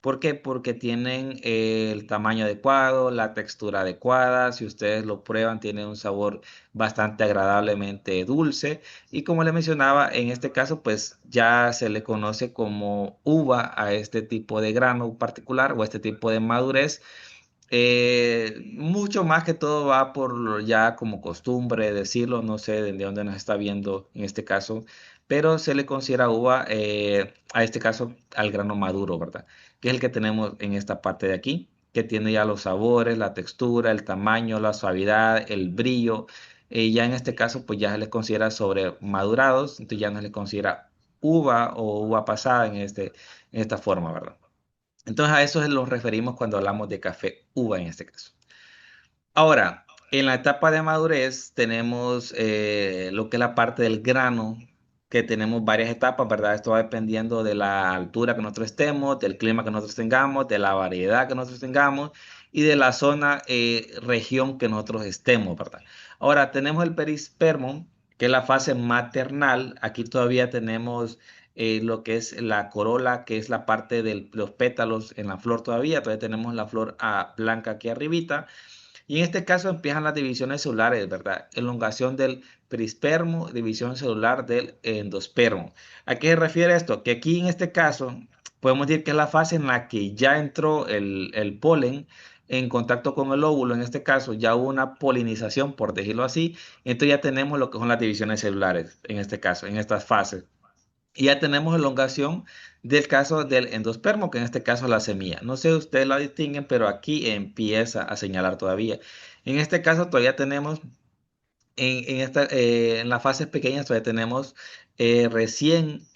Speaker 2: ¿Por qué? Porque tienen el tamaño adecuado, la textura adecuada. Si ustedes lo prueban, tiene un sabor bastante agradablemente dulce. Y como le mencionaba, en este caso, pues ya se le conoce como uva a este tipo de grano particular o este tipo de madurez. Mucho más que todo va por ya como costumbre decirlo, no sé de dónde nos está viendo en este caso, pero se le considera uva a este caso al grano maduro, ¿verdad? Que es el que tenemos en esta parte de aquí, que tiene ya los sabores, la textura, el tamaño, la suavidad, el brillo. Ya en este caso, pues ya se les considera sobre madurados, entonces ya no se les considera uva o uva pasada en esta forma, ¿verdad? Entonces a eso nos referimos cuando hablamos de café uva en este caso. Ahora, en la etapa de madurez tenemos lo que es la parte del grano que tenemos varias etapas, ¿verdad? Esto va dependiendo de la altura que nosotros estemos, del clima que nosotros tengamos, de la variedad que nosotros tengamos y de la zona, región que nosotros estemos, ¿verdad? Ahora, tenemos el perispermo, que es la fase maternal. Aquí todavía tenemos lo que es la corola, que es la parte de los pétalos en la flor todavía. Todavía tenemos la flor blanca aquí arribita. Y en este caso empiezan las divisiones celulares, ¿verdad? Elongación del perispermo, división celular del endospermo. ¿A qué se refiere esto? Que aquí en este caso podemos decir que es la fase en la que ya entró el polen en contacto con el óvulo. En este caso ya hubo una polinización, por decirlo así. Entonces ya tenemos lo que son las divisiones celulares, en este caso, en estas fases. Y ya tenemos elongación del caso del endospermo, que en este caso es la semilla. No sé si ustedes la distinguen, pero aquí empieza a señalar todavía. En este caso todavía tenemos, en las fases pequeñas todavía tenemos recién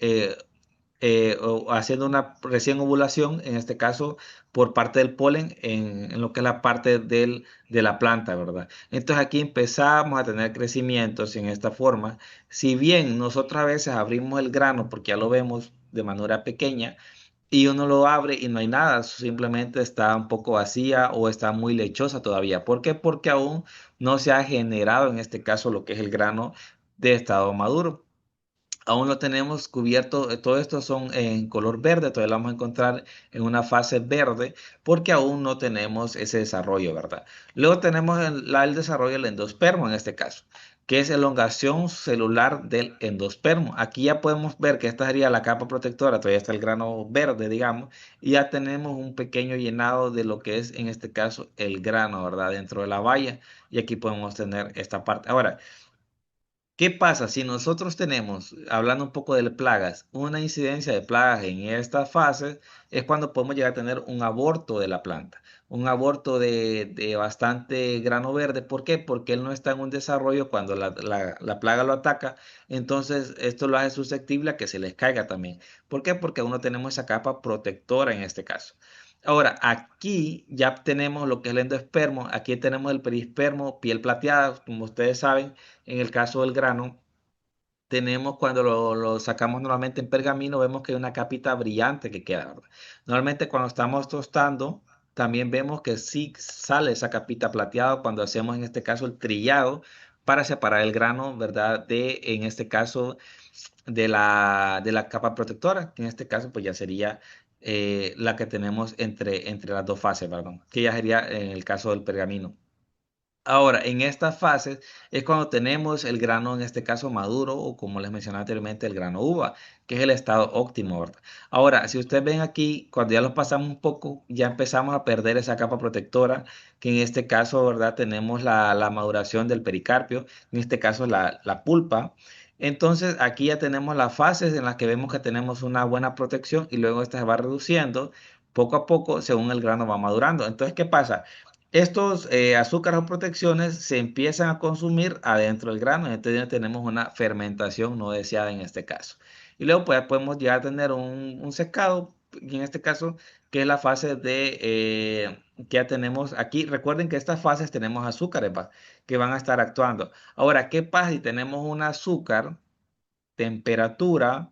Speaker 2: o haciendo una recién ovulación, en este caso por parte del polen, en lo que es la parte de la planta, ¿verdad? Entonces aquí empezamos a tener crecimientos en esta forma. Si bien nosotros a veces abrimos el grano porque ya lo vemos de manera pequeña y uno lo abre y no hay nada, simplemente está un poco vacía o está muy lechosa todavía. ¿Por qué? Porque aún no se ha generado en este caso lo que es el grano de estado maduro. Aún lo tenemos cubierto, todo esto son en color verde, todavía lo vamos a encontrar en una fase verde porque aún no tenemos ese desarrollo, ¿verdad? Luego tenemos el desarrollo del endospermo en este caso, que es elongación celular del endospermo. Aquí ya podemos ver que esta sería la capa protectora, todavía está el grano verde, digamos, y ya tenemos un pequeño llenado de lo que es en este caso el grano, ¿verdad? Dentro de la valla, y aquí podemos tener esta parte. Ahora, ¿qué pasa si nosotros tenemos, hablando un poco de plagas, una incidencia de plagas en esta fase? Es cuando podemos llegar a tener un aborto de la planta, un aborto de bastante grano verde. ¿Por qué? Porque él no está en un desarrollo cuando la plaga lo ataca. Entonces, esto lo hace susceptible a que se les caiga también. ¿Por qué? Porque aún no tenemos esa capa protectora en este caso. Ahora, aquí ya tenemos lo que es el endospermo, aquí tenemos el perispermo, piel plateada, como ustedes saben. En el caso del grano, tenemos cuando lo sacamos normalmente en pergamino, vemos que hay una capita brillante que queda, ¿verdad? Normalmente cuando estamos tostando, también vemos que sí sale esa capita plateada cuando hacemos en este caso el trillado para separar el grano, ¿verdad? En este caso, de la capa protectora, que en este caso pues ya sería la que tenemos entre las dos fases, perdón, que ya sería en el caso del pergamino. Ahora, en estas fases es cuando tenemos el grano, en este caso maduro, o como les mencioné anteriormente, el grano uva, que es el estado óptimo, ¿verdad? Ahora, si ustedes ven aquí, cuando ya lo pasamos un poco, ya empezamos a perder esa capa protectora, que en este caso, ¿verdad? Tenemos la maduración del pericarpio, en este caso la pulpa. Entonces, aquí ya tenemos las fases en las que vemos que tenemos una buena protección y luego esta se va reduciendo poco a poco según el grano va madurando. Entonces, ¿qué pasa? Estos azúcares o protecciones se empiezan a consumir adentro del grano, entonces ya tenemos una fermentación no deseada en este caso. Y luego pues, podemos llegar a tener un secado, y en este caso, que es la fase que ya tenemos aquí. Recuerden que estas fases tenemos azúcares que van a estar actuando. Ahora, ¿qué pasa si tenemos un azúcar, temperatura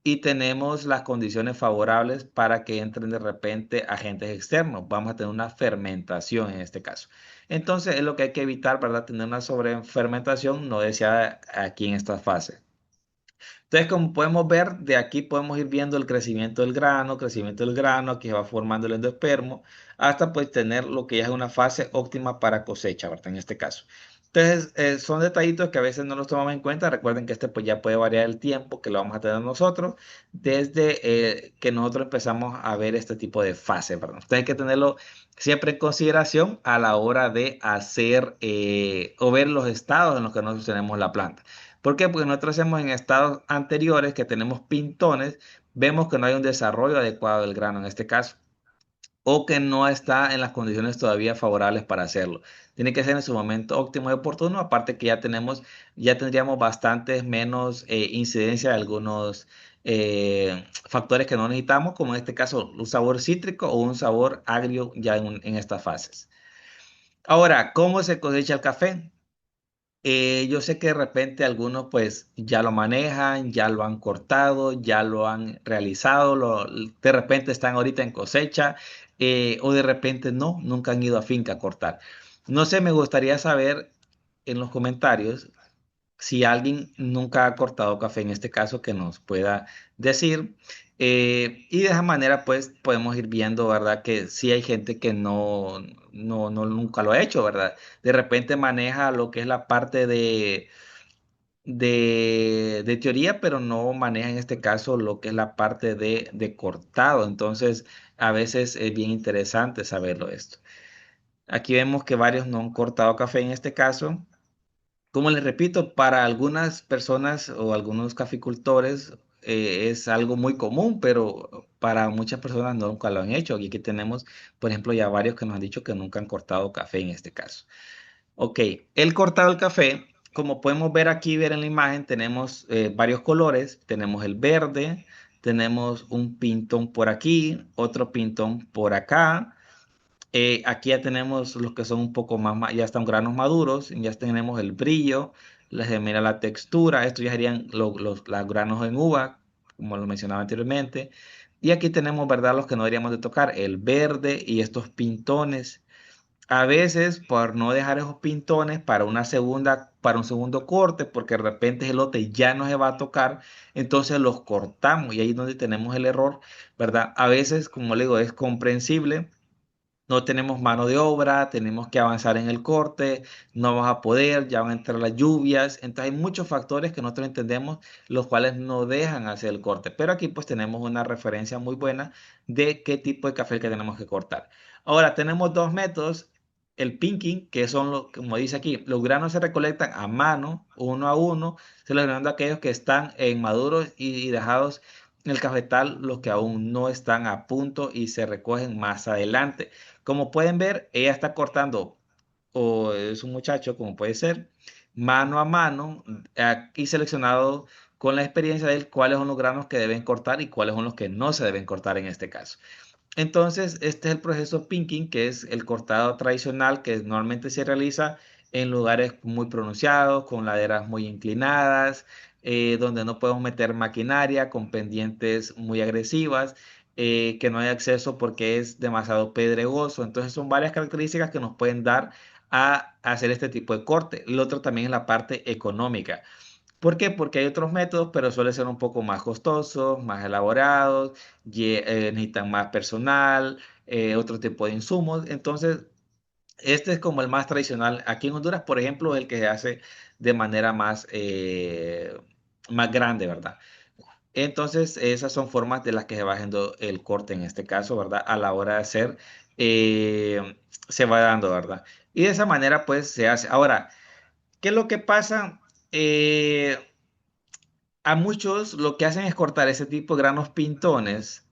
Speaker 2: y tenemos las condiciones favorables para que entren de repente agentes externos? Vamos a tener una fermentación en este caso. Entonces es lo que hay que evitar, ¿verdad? Tener una sobrefermentación no deseada aquí en esta fase. Entonces, como podemos ver, de aquí podemos ir viendo el crecimiento del grano, que se va formando el endospermo, hasta pues tener lo que ya es una fase óptima para cosecha, ¿verdad? En este caso. Entonces, son detallitos que a veces no los tomamos en cuenta. Recuerden que este pues ya puede variar el tiempo que lo vamos a tener nosotros desde que nosotros empezamos a ver este tipo de fases, ¿verdad? Entonces hay que tenerlo siempre en consideración a la hora de hacer o ver los estados en los que nosotros tenemos la planta. ¿Por qué? Porque nosotros hacemos en estados anteriores que tenemos pintones, vemos que no hay un desarrollo adecuado del grano en este caso, o que no está en las condiciones todavía favorables para hacerlo. Tiene que ser en su momento óptimo y oportuno, aparte que ya tendríamos bastantes menos incidencia de algunos factores que no necesitamos, como en este caso un sabor cítrico o un sabor agrio ya en estas fases. Ahora, ¿cómo se cosecha el café? Yo sé que de repente algunos pues ya lo manejan, ya lo han cortado, ya lo han realizado, de repente están ahorita en cosecha, o de repente no, nunca han ido a finca a cortar. No sé, me gustaría saber en los comentarios si alguien nunca ha cortado café, en este caso, que nos pueda decir. Y de esa manera, pues, podemos ir viendo, ¿verdad? Que sí hay gente que nunca lo ha hecho, ¿verdad? De repente maneja lo que es la parte de teoría, pero no maneja en este caso lo que es la parte de cortado. Entonces, a veces es bien interesante saberlo esto. Aquí vemos que varios no han cortado café en este caso. Como les repito, para algunas personas o algunos caficultores es algo muy común, pero para muchas personas nunca lo han hecho. Y aquí tenemos, por ejemplo, ya varios que nos han dicho que nunca han cortado café en este caso. Ok, el cortado del café, como podemos ver aquí, ver en la imagen, tenemos varios colores. Tenemos el verde, tenemos un pintón por aquí, otro pintón por acá. Aquí ya tenemos los que son un poco más, ya están granos maduros, ya tenemos el brillo, mira la textura, estos ya serían los granos en uva, como lo mencionaba anteriormente. Y aquí tenemos, ¿verdad? Los que no deberíamos de tocar, el verde y estos pintones. A veces, por no dejar esos pintones para un segundo corte, porque de repente el elote ya no se va a tocar, entonces los cortamos y ahí es donde tenemos el error, ¿verdad? A veces, como le digo, es comprensible, no tenemos mano de obra, tenemos que avanzar en el corte, no vamos a poder, ya van a entrar las lluvias. Entonces hay muchos factores que nosotros entendemos, los cuales no dejan hacer el corte. Pero aquí pues tenemos una referencia muy buena de qué tipo de café que tenemos que cortar. Ahora tenemos dos métodos. El pinking, que son los, como dice aquí, los granos se recolectan a mano, uno a uno, seleccionando aquellos que están en maduros y dejados en el cafetal, los que aún no están a punto y se recogen más adelante. Como pueden ver, ella está cortando, o es un muchacho, como puede ser, mano a mano, aquí seleccionado con la experiencia de él cuáles son los granos que deben cortar y cuáles son los que no se deben cortar en este caso. Entonces, este es el proceso pinking, que es el cortado tradicional que normalmente se realiza en lugares muy pronunciados, con laderas muy inclinadas, donde no podemos meter maquinaria con pendientes muy agresivas, que no hay acceso porque es demasiado pedregoso. Entonces, son varias características que nos pueden dar a hacer este tipo de corte. Lo otro también es la parte económica. ¿Por qué? Porque hay otros métodos, pero suelen ser un poco más costosos, más elaborados, necesitan más personal, otro tipo de insumos. Entonces, este es como el más tradicional. Aquí en Honduras, por ejemplo, es el que se hace de manera más grande, ¿verdad? Entonces, esas son formas de las que se va haciendo el corte en este caso, ¿verdad? A la hora de hacer, se va dando, ¿verdad? Y de esa manera, pues, se hace. Ahora, ¿qué es lo que pasa? Eh, a muchos lo que hacen es cortar ese tipo de granos pintones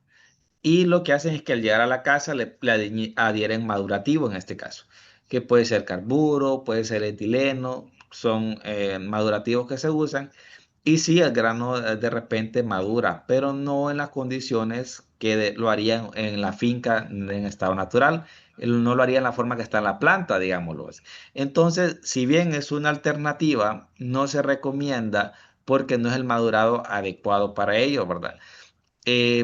Speaker 2: y lo que hacen es que al llegar a la casa le adhieren madurativo en este caso, que puede ser carburo, puede ser etileno, son madurativos que se usan y sí, el grano de repente madura, pero no en las condiciones que lo harían en la finca en estado natural. Él no lo haría en la forma que está en la planta, digámoslo. Entonces, si bien es una alternativa, no se recomienda porque no es el madurado adecuado para ello, ¿verdad?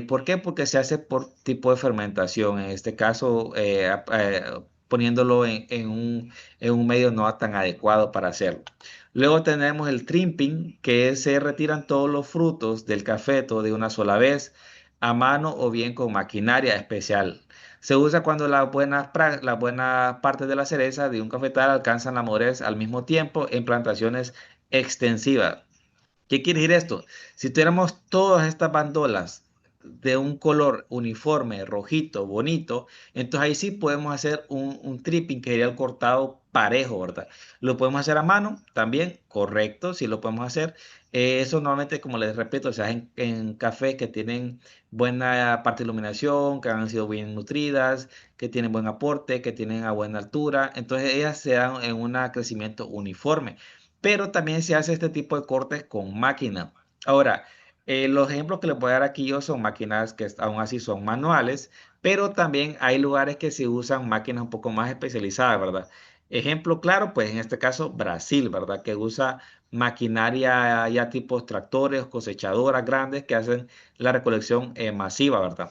Speaker 2: ¿Por qué? Porque se hace por tipo de fermentación, en este caso poniéndolo en un medio no tan adecuado para hacerlo. Luego tenemos el trimping, que se retiran todos los frutos del cafeto de una sola vez, a mano o bien con maquinaria especial. Se usa cuando las buenas partes de la cereza de un cafetal alcanzan la madurez al mismo tiempo en plantaciones extensivas. ¿Qué quiere decir esto? Si tuviéramos todas estas bandolas de un color uniforme, rojito, bonito, entonces ahí sí podemos hacer un tripping, que sería el cortado parejo, ¿verdad? Lo podemos hacer a mano también, correcto, sí lo podemos hacer. Eso normalmente, como les repito, se hace en cafés que tienen buena parte de iluminación, que han sido bien nutridas, que tienen buen aporte, que tienen a buena altura. Entonces ellas se dan en un crecimiento uniforme, pero también se hace este tipo de cortes con máquina. Ahora, los ejemplos que les voy a dar aquí yo son máquinas que aún así son manuales, pero también hay lugares que se usan máquinas un poco más especializadas, ¿verdad? Ejemplo claro, pues en este caso Brasil, ¿verdad? Que usa maquinaria ya tipo tractores, cosechadoras grandes que hacen la recolección masiva, ¿verdad?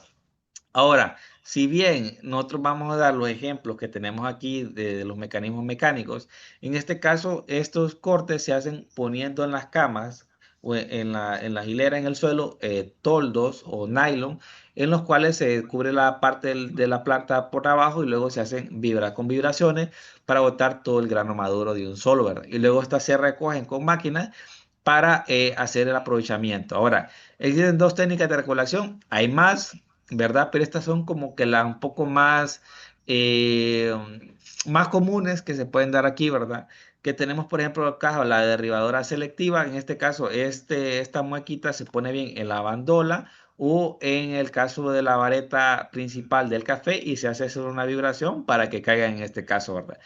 Speaker 2: Ahora, si bien nosotros vamos a dar los ejemplos que tenemos aquí de los mecanismos mecánicos, en este caso estos cortes se hacen poniendo en las camas o en la hilera en el suelo toldos o nylon en los cuales se cubre la parte de la planta por abajo y luego se hacen vibrar con vibraciones para botar todo el grano maduro de un solo, ¿verdad? Y luego estas se recogen con máquinas para hacer el aprovechamiento. Ahora, existen dos técnicas de recolección, hay más, ¿verdad? Pero estas son como que las un poco eh, más comunes que se pueden dar aquí, ¿verdad? Que tenemos, por ejemplo, acá la derribadora selectiva. En este caso, esta muequita se pone bien en la bandola o en el caso de la vareta principal del café y se hace solo una vibración para que caiga en este caso, ¿verdad?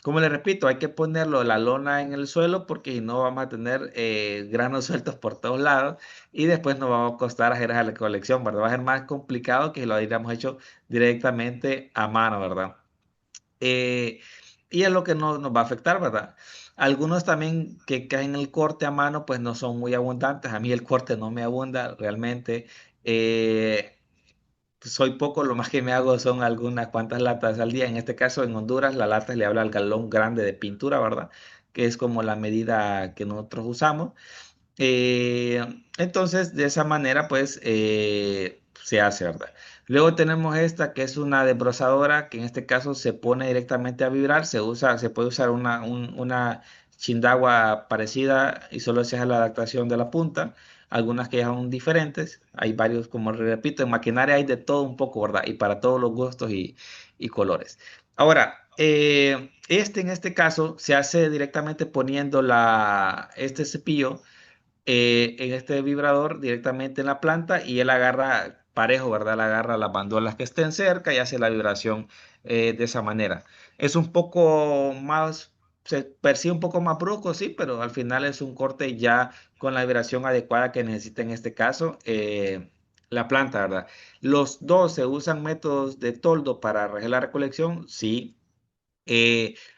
Speaker 2: Como les repito, hay que ponerlo la lona en el suelo porque si no vamos a tener granos sueltos por todos lados y después nos va a costar hacer esa recolección, ¿verdad? Va a ser más complicado que si lo hubiéramos hecho directamente a mano, ¿verdad? Eh, y es lo que nos va a afectar, ¿verdad? Algunos también que caen el corte a mano, pues no son muy abundantes. A mí el corte no me abunda realmente. Eh, soy poco, lo más que me hago son algunas cuantas latas al día. En este caso, en Honduras, la lata le habla al galón grande de pintura, ¿verdad? Que es como la medida que nosotros usamos. Entonces, de esa manera, pues, se hace, ¿verdad? Luego tenemos esta que es una desbrozadora, que en este caso se pone directamente a vibrar. Se puede usar una chindagua parecida y solo se hace la adaptación de la punta. Algunas que ya son diferentes. Hay varios, como repito, en maquinaria hay de todo un poco, ¿verdad? Y para todos los gustos y colores. Ahora, en este caso se hace directamente poniendo este cepillo en este vibrador directamente en la planta y él agarra parejo, ¿verdad? Él agarra las bandolas que estén cerca y hace la vibración de esa manera. Es un poco más, se percibe un poco más brusco, sí, pero al final es un corte ya con la vibración adecuada que necesita en este caso la planta, ¿verdad? Los dos se usan métodos de toldo para regir la recolección, sí.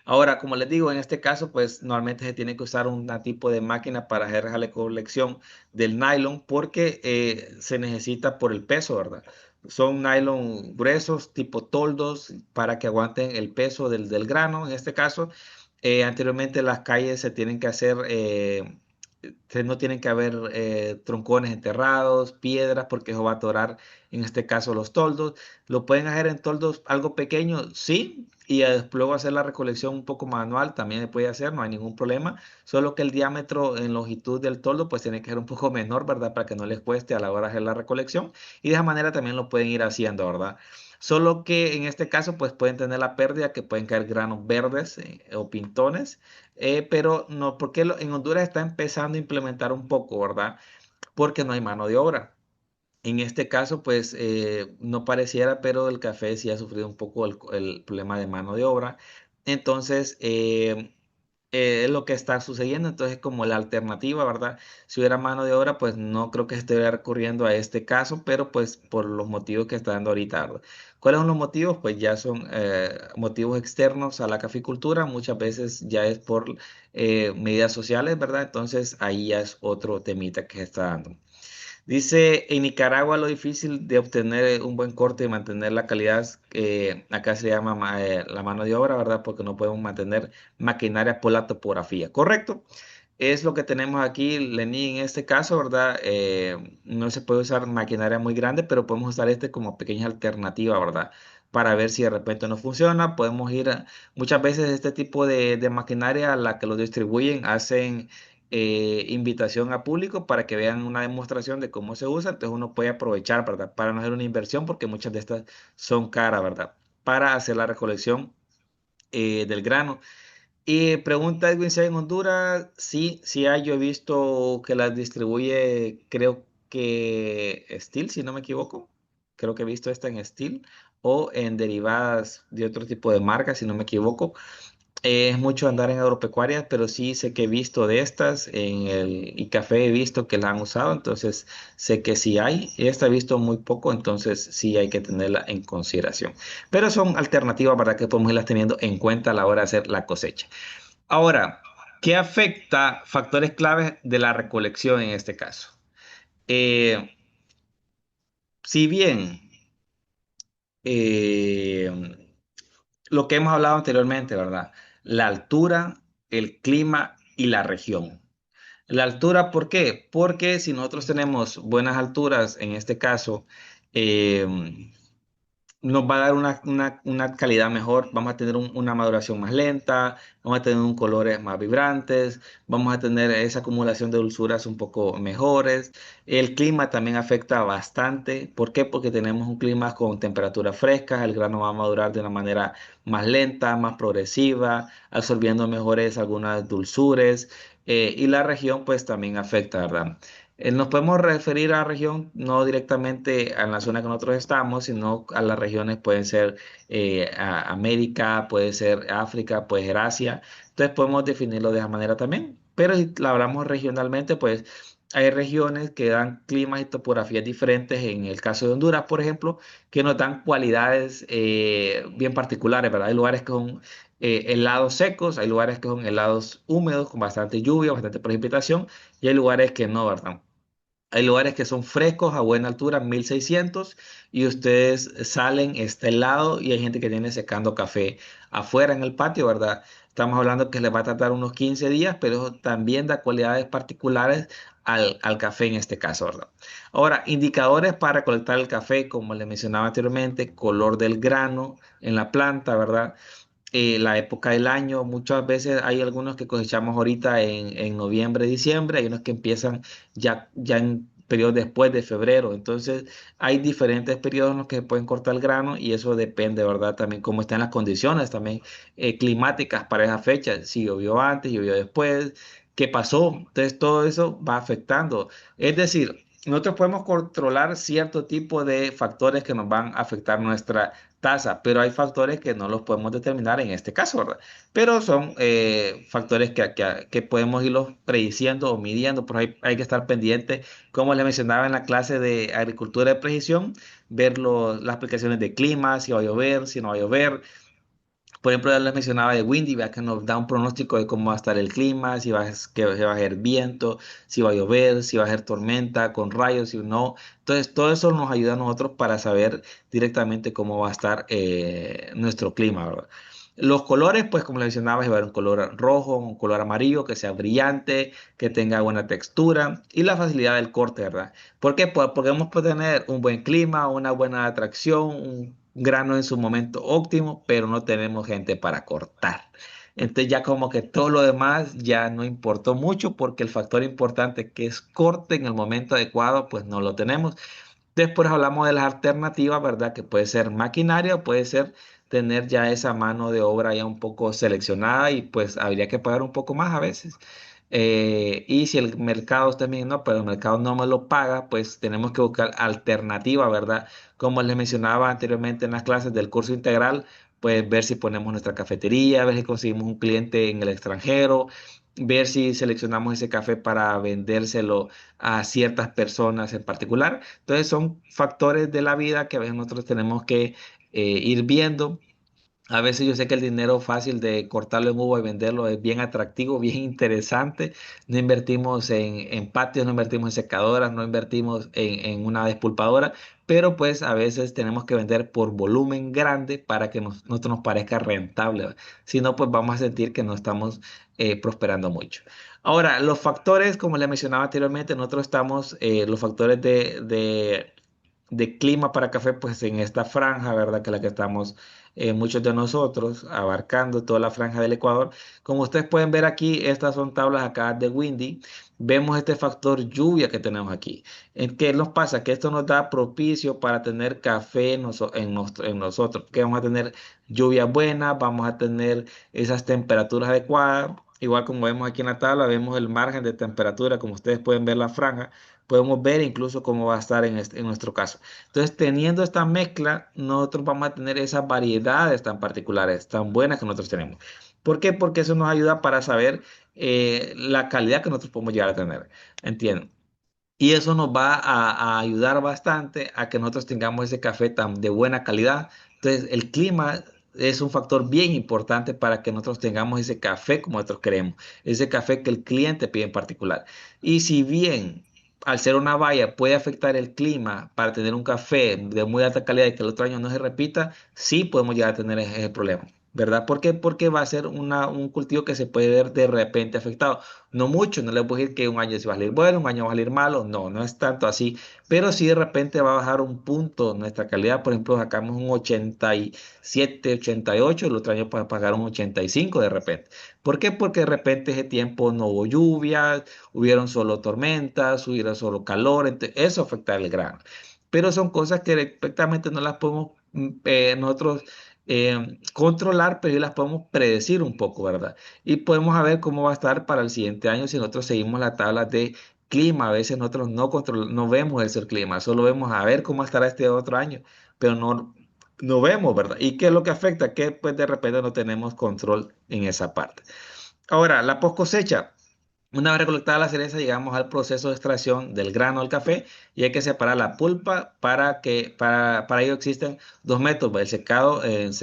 Speaker 2: Ahora, como les digo, en este caso, pues normalmente se tiene que usar un tipo de máquina para hacer la recolección del nylon porque se necesita por el peso, ¿verdad? Son nylon gruesos, tipo toldos, para que aguanten el peso del grano. En este caso, anteriormente las calles se tienen que hacer, no tienen que haber troncones enterrados, piedras, porque eso va a atorar, en este caso, los toldos. Lo pueden hacer en toldos algo pequeños, sí, y luego hacer la recolección un poco manual, también se puede hacer, no hay ningún problema, solo que el diámetro en longitud del toldo pues tiene que ser un poco menor, ¿verdad? Para que no les cueste a la hora de hacer la recolección y de esa manera también lo pueden ir haciendo, ¿verdad? Solo que en este caso pues pueden tener la pérdida que pueden caer granos verdes o pintones, pero no, porque en Honduras está empezando a implementar un poco, ¿verdad? Porque no hay mano de obra. En este caso, pues no pareciera, pero el café sí ha sufrido un poco el problema de mano de obra. Entonces, es lo que está sucediendo. Entonces, como la alternativa, ¿verdad? Si hubiera mano de obra, pues no creo que estuviera recurriendo a este caso, pero pues por los motivos que está dando ahorita, ¿verdad? ¿Cuáles son los motivos? Pues ya son motivos externos a la caficultura. Muchas veces ya es por medidas sociales, ¿verdad? Entonces, ahí ya es otro temita que se está dando. Dice, en Nicaragua lo difícil de obtener un buen corte y mantener la calidad, acá se llama la mano de obra, ¿verdad? Porque no podemos mantener maquinaria por la topografía. Correcto. Es lo que tenemos aquí, Lenín, en este caso, ¿verdad? No se puede usar maquinaria muy grande, pero podemos usar este como pequeña alternativa, ¿verdad? Para ver si de repente no funciona. Podemos ir muchas veces este tipo de maquinaria, la que lo distribuyen, hacen invitación a público para que vean una demostración de cómo se usa. Entonces uno puede aprovechar, ¿verdad? Para no hacer una inversión, porque muchas de estas son caras, ¿verdad? Para hacer la recolección del grano. Y pregunta Edwin si hay en Honduras. Sí, sí hay. Yo he visto que las distribuye, creo que Steel, si no me equivoco. Creo que he visto esta en Steel o en derivadas de otro tipo de marcas, si no me equivoco. Es mucho andar en agropecuarias, pero sí sé que he visto de estas en el y café he visto que la han usado, entonces sé que sí hay. Esta he visto muy poco, entonces sí hay que tenerla en consideración. Pero son alternativas, ¿verdad? Que podemos irlas teniendo en cuenta a la hora de hacer la cosecha. Ahora, ¿qué afecta factores claves de la recolección en este caso? Eh, si bien eh, lo que hemos hablado anteriormente, ¿verdad? La altura, el clima y la región. La altura, ¿por qué? Porque si nosotros tenemos buenas alturas, en este caso, eh, nos va a dar una calidad mejor, vamos a tener una maduración más lenta, vamos a tener un colores más vibrantes, vamos a tener esa acumulación de dulzuras un poco mejores. El clima también afecta bastante. ¿Por qué? Porque tenemos un clima con temperaturas frescas, el grano va a madurar de una manera más lenta, más progresiva, absorbiendo mejores algunas dulzures. Y la región pues también afecta, ¿verdad? Nos podemos referir a la región no directamente a la zona que nosotros estamos, sino a las regiones pueden ser América, puede ser África, puede ser Asia. Entonces podemos definirlo de esa manera también. Pero si la hablamos regionalmente, pues hay regiones que dan climas y topografías diferentes. En el caso de Honduras, por ejemplo, que nos dan cualidades bien particulares, ¿verdad? Hay lugares que son helados secos, hay lugares que son helados húmedos con bastante lluvia, bastante precipitación, y hay lugares que no, ¿verdad? Hay lugares que son frescos a buena altura, 1600, y ustedes salen, está helado y hay gente que tiene secando café afuera en el patio, ¿verdad? Estamos hablando que les va a tardar unos 15 días, pero eso también da cualidades particulares al café en este caso, ¿verdad? Ahora, indicadores para recolectar el café, como les mencionaba anteriormente, color del grano en la planta, ¿verdad? La época del año. Muchas veces hay algunos que cosechamos ahorita en noviembre, diciembre, hay unos que empiezan ya en periodos después de febrero. Entonces, hay diferentes periodos en los que se pueden cortar el grano y eso depende, ¿verdad? También cómo están las condiciones también climáticas para esa fecha. Si llovió antes, llovió después, qué pasó. Entonces, todo eso va afectando. Es decir, nosotros podemos controlar cierto tipo de factores que nos van a afectar nuestra tasa, pero hay factores que no los podemos determinar en este caso, ¿verdad? Pero son factores que podemos irlos prediciendo o midiendo, pero hay que estar pendiente, como les mencionaba en la clase de agricultura de precisión, ver las aplicaciones de clima, si va a llover, si no va a llover. Por ejemplo, ya les mencionaba de Windy, vea que nos da un pronóstico de cómo va a estar el clima, si va a, que va a haber viento, si va a llover, si va a haber tormenta con rayos, si no. Entonces, todo eso nos ayuda a nosotros para saber directamente cómo va a estar nuestro clima, ¿verdad? Los colores, pues como les mencionaba, llevar un color rojo, un color amarillo, que sea brillante, que tenga buena textura y la facilidad del corte, ¿verdad? ¿Por qué? Pues porque podemos tener un buen clima, una buena atracción, un grano en su momento óptimo, pero no tenemos gente para cortar. Entonces ya como que todo lo demás ya no importó mucho porque el factor importante que es corte en el momento adecuado, pues no lo tenemos. Después hablamos de las alternativas, ¿verdad? Que puede ser maquinaria o puede ser tener ya esa mano de obra ya un poco seleccionada y pues habría que pagar un poco más a veces. Y si el mercado también no, pero el mercado no me lo paga, pues tenemos que buscar alternativa, ¿verdad? Como les mencionaba anteriormente en las clases del curso integral, pues ver si ponemos nuestra cafetería, ver si conseguimos un cliente en el extranjero, ver si seleccionamos ese café para vendérselo a ciertas personas en particular. Entonces son factores de la vida que a veces nosotros tenemos que ir viendo. A veces yo sé que el dinero fácil de cortarlo en uva y venderlo es bien atractivo, bien interesante. No invertimos en patios, no invertimos en secadoras, no invertimos en una despulpadora, pero pues a veces tenemos que vender por volumen grande para que nosotros nos parezca rentable. ¿Va? Si no, pues vamos a sentir que no estamos prosperando mucho. Ahora, los factores, como le mencionaba anteriormente, nosotros estamos, los factores de clima para café, pues en esta franja, ¿verdad? Que es la que estamos muchos de nosotros abarcando toda la franja del Ecuador. Como ustedes pueden ver aquí, estas son tablas acá de Windy. Vemos este factor lluvia que tenemos aquí. ¿Qué nos pasa? Que esto nos da propicio para tener café en nosotros, que vamos a tener lluvia buena, vamos a tener esas temperaturas adecuadas. Igual como vemos aquí en la tabla, vemos el margen de temperatura, como ustedes pueden ver la franja, podemos ver incluso cómo va a estar en nuestro caso. Entonces, teniendo esta mezcla, nosotros vamos a tener esas variedades tan particulares, tan buenas que nosotros tenemos. ¿Por qué? Porque eso nos ayuda para saber la calidad que nosotros podemos llegar a tener. ¿Entienden? Y eso nos va a ayudar bastante a que nosotros tengamos ese café tan de buena calidad. Entonces, el clima es un factor bien importante para que nosotros tengamos ese café como nosotros queremos, ese café que el cliente pide en particular. Y si bien al ser una valla puede afectar el clima para tener un café de muy alta calidad y que el otro año no se repita, sí podemos llegar a tener ese problema. ¿Verdad? ¿Por qué? Porque va a ser un cultivo que se puede ver de repente afectado. No mucho, no les voy a decir que un año se va a salir bueno, un año va a salir malo, no, no es tanto así, pero si de repente va a bajar un punto nuestra calidad, por ejemplo, sacamos un 87, 88, el otro año puede pagar un 85 de repente. ¿Por qué? Porque de repente ese tiempo no hubo lluvias, hubieron solo tormentas, hubieron solo calor, eso afecta el grano. Pero son cosas que perfectamente no las podemos nosotros controlar, pero sí las podemos predecir un poco, ¿verdad? Y podemos ver cómo va a estar para el siguiente año si nosotros seguimos las tablas de clima. A veces nosotros no vemos el clima, solo vemos a ver cómo estará este otro año, pero no vemos, ¿verdad? ¿Y qué es lo que afecta? Que pues de repente no tenemos control en esa parte. Ahora, la post cosecha. Una vez recolectada la cereza, llegamos al proceso de extracción del grano del café y hay que separar la pulpa para ello existen dos métodos, el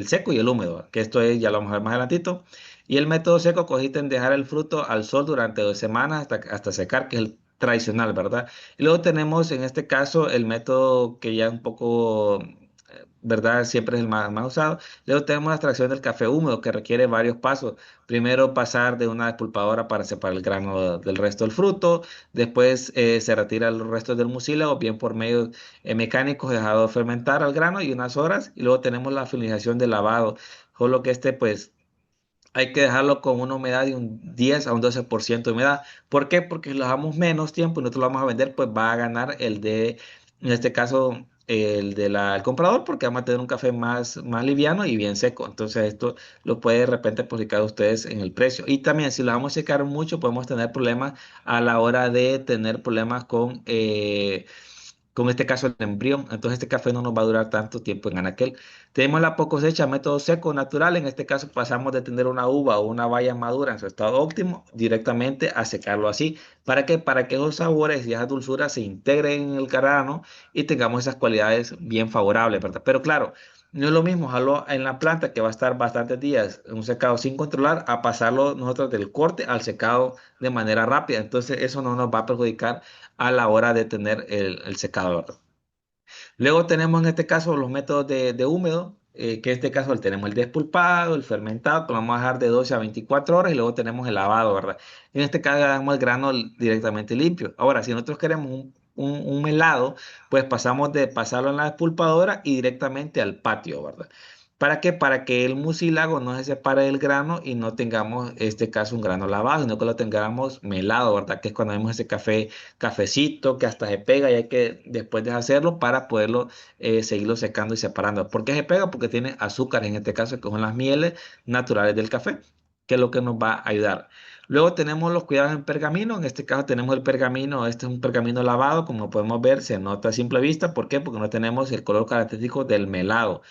Speaker 2: seco y el húmedo, que esto es, ya lo vamos a ver más adelantito. Y el método seco consiste en dejar el fruto al sol durante 2 semanas hasta secar, que es el tradicional, ¿verdad? Y luego tenemos en este caso el método que ya es un poco, ¿verdad? Siempre es el más usado. Luego tenemos la extracción del café húmedo que requiere varios pasos. Primero pasar de una despulpadora para separar el grano del resto del fruto. Después se retira los restos del mucílago, bien por medios mecánicos, dejado fermentar al grano y unas horas. Y luego tenemos la finalización del lavado. Solo que pues hay que dejarlo con una humedad de un 10 a un 12% de humedad. ¿Por qué? Porque si lo dejamos menos tiempo y nosotros lo vamos a vender, pues va a ganar en este caso, el comprador, porque vamos a tener un café más liviano y bien seco. Entonces, esto lo puede de repente perjudicar a ustedes en el precio. Y también, si lo vamos a secar mucho, podemos tener problemas a la hora de tener problemas con este caso el embrión. Entonces este café no nos va a durar tanto tiempo en anaquel. Tenemos la poco cosecha, método seco natural. En este caso pasamos de tener una uva o una baya madura en su estado óptimo directamente a secarlo así. ¿Para qué? Para que esos sabores y esas dulzuras se integren en el grano y tengamos esas cualidades bien favorables, ¿verdad? Pero claro, no es lo mismo dejarlo en la planta que va a estar bastantes días en un secado sin controlar a pasarlo nosotros del corte al secado de manera rápida. Entonces eso no nos va a perjudicar a la hora de tener el secador. Luego tenemos en este caso los métodos de húmedo, que en este caso tenemos el despulpado, el fermentado, que lo vamos a dejar de 12 a 24 horas y luego tenemos el lavado, ¿verdad? En este caso damos el grano directamente limpio. Ahora, si nosotros queremos un melado, pues pasamos de pasarlo en la despulpadora y directamente al patio, ¿verdad? ¿Para qué? Para que el mucílago no se separe del grano y no tengamos, en este caso, un grano lavado, sino que lo tengamos melado, ¿verdad? Que es cuando vemos ese cafecito que hasta se pega y hay que después de hacerlo para poderlo seguirlo secando y separando. ¿Por qué se pega? Porque tiene azúcar en este caso, que son las mieles naturales del café, que es lo que nos va a ayudar. Luego tenemos los cuidados en pergamino. En este caso tenemos el pergamino. Este es un pergamino lavado. Como podemos ver, se nota a simple vista. ¿Por qué? Porque no tenemos el color característico del melado.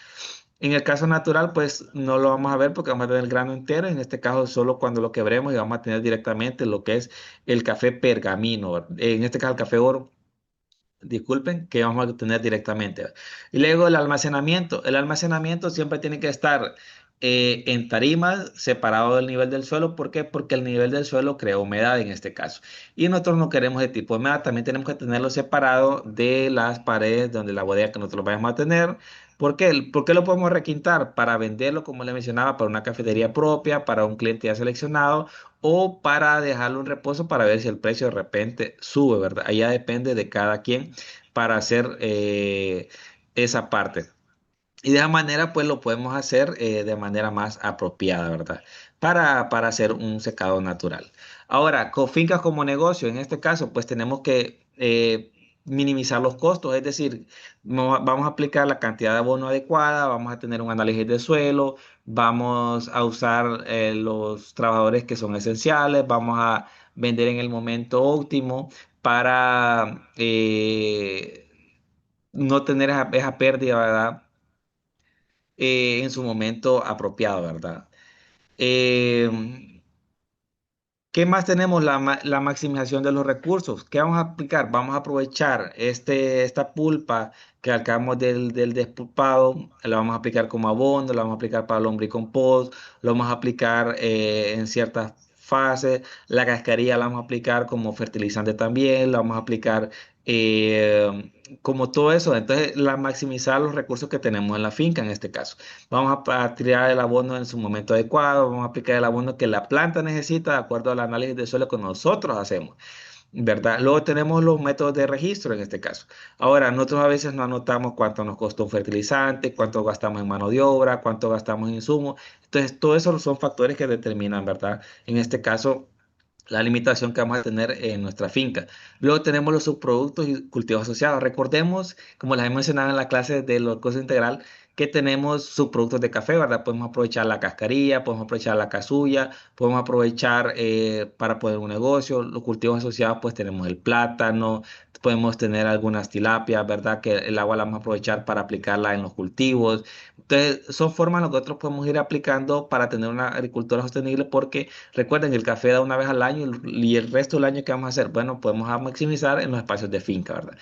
Speaker 2: En el caso natural, pues no lo vamos a ver porque vamos a tener el grano entero. En este caso, solo cuando lo quebremos y vamos a tener directamente lo que es el café pergamino. En este caso, el café oro, disculpen, que vamos a tener directamente. Y luego el almacenamiento. El almacenamiento siempre tiene que estar en tarimas, separado del nivel del suelo. ¿Por qué? Porque el nivel del suelo crea humedad en este caso. Y nosotros no queremos ese tipo de humedad. También tenemos que tenerlo separado de las paredes donde la bodega que nosotros vayamos a tener. ¿Por qué? ¿Por qué lo podemos requintar? Para venderlo, como le mencionaba, para una cafetería propia, para un cliente ya seleccionado o para dejarlo en reposo para ver si el precio de repente sube, ¿verdad? Ahí ya depende de cada quien para hacer esa parte. Y de esa manera, pues lo podemos hacer de manera más apropiada, ¿verdad? Para hacer un secado natural. Ahora, con fincas como negocio, en este caso, pues tenemos que minimizar los costos, es decir, vamos a aplicar la cantidad de abono adecuada, vamos a tener un análisis de suelo, vamos a usar los trabajadores que son esenciales, vamos a vender en el momento óptimo. para no tener esa pérdida, ¿verdad? En su momento apropiado, ¿verdad? Eh, ¿Qué más tenemos? La maximización de los recursos. ¿Qué vamos a aplicar? Vamos a aprovechar esta pulpa que sacamos del despulpado, la vamos a aplicar como abono, la vamos a aplicar para lombricompost, lo vamos a aplicar en ciertas fases. La cascarilla la vamos a aplicar como fertilizante también, la vamos a aplicar como todo eso. Entonces, maximizar los recursos que tenemos en la finca en este caso. Vamos a tirar el abono en su momento adecuado, vamos a aplicar el abono que la planta necesita de acuerdo al análisis de suelo que nosotros hacemos, ¿verdad? Luego tenemos los métodos de registro en este caso. Ahora, nosotros a veces no anotamos cuánto nos costó un fertilizante, cuánto gastamos en mano de obra, cuánto gastamos en insumos. Entonces, todo eso son factores que determinan, ¿verdad? En este caso, la limitación que vamos a tener en nuestra finca. Luego tenemos los subproductos y cultivos asociados. Recordemos, como les he mencionado en la clase de los costos integral, que tenemos subproductos de café, ¿verdad? Podemos aprovechar la cascarilla, podemos aprovechar la casulla, podemos aprovechar para poner un negocio. Los cultivos asociados, pues tenemos el plátano, podemos tener algunas tilapias, ¿verdad? Que el agua la vamos a aprovechar para aplicarla en los cultivos. Entonces, son formas en las que nosotros podemos ir aplicando para tener una agricultura sostenible porque recuerden que el café da una vez al año y el resto del año, ¿qué vamos a hacer? Bueno, podemos maximizar en los espacios de finca, ¿verdad?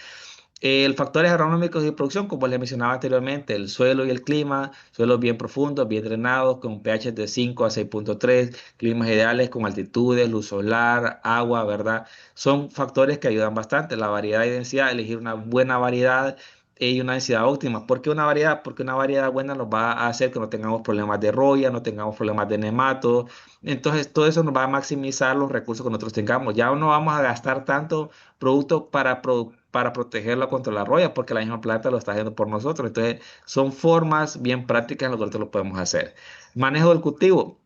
Speaker 2: El factores agronómicos y producción, como les mencionaba anteriormente, el suelo y el clima, suelos bien profundos, bien drenados, con pH de 5 a 6,3, climas ideales con altitudes, luz solar, agua, ¿verdad? Son factores que ayudan bastante. La variedad y densidad, elegir una buena variedad y una densidad óptima. ¿Por qué una variedad? Porque una variedad buena nos va a hacer que no tengamos problemas de roya, no tengamos problemas de nematos. Entonces, todo eso nos va a maximizar los recursos que nosotros tengamos. Ya no vamos a gastar tanto producto para protegerlo contra la roya, porque la misma planta lo está haciendo por nosotros. Entonces, son formas bien prácticas en las que nosotros lo podemos hacer. Manejo del cultivo.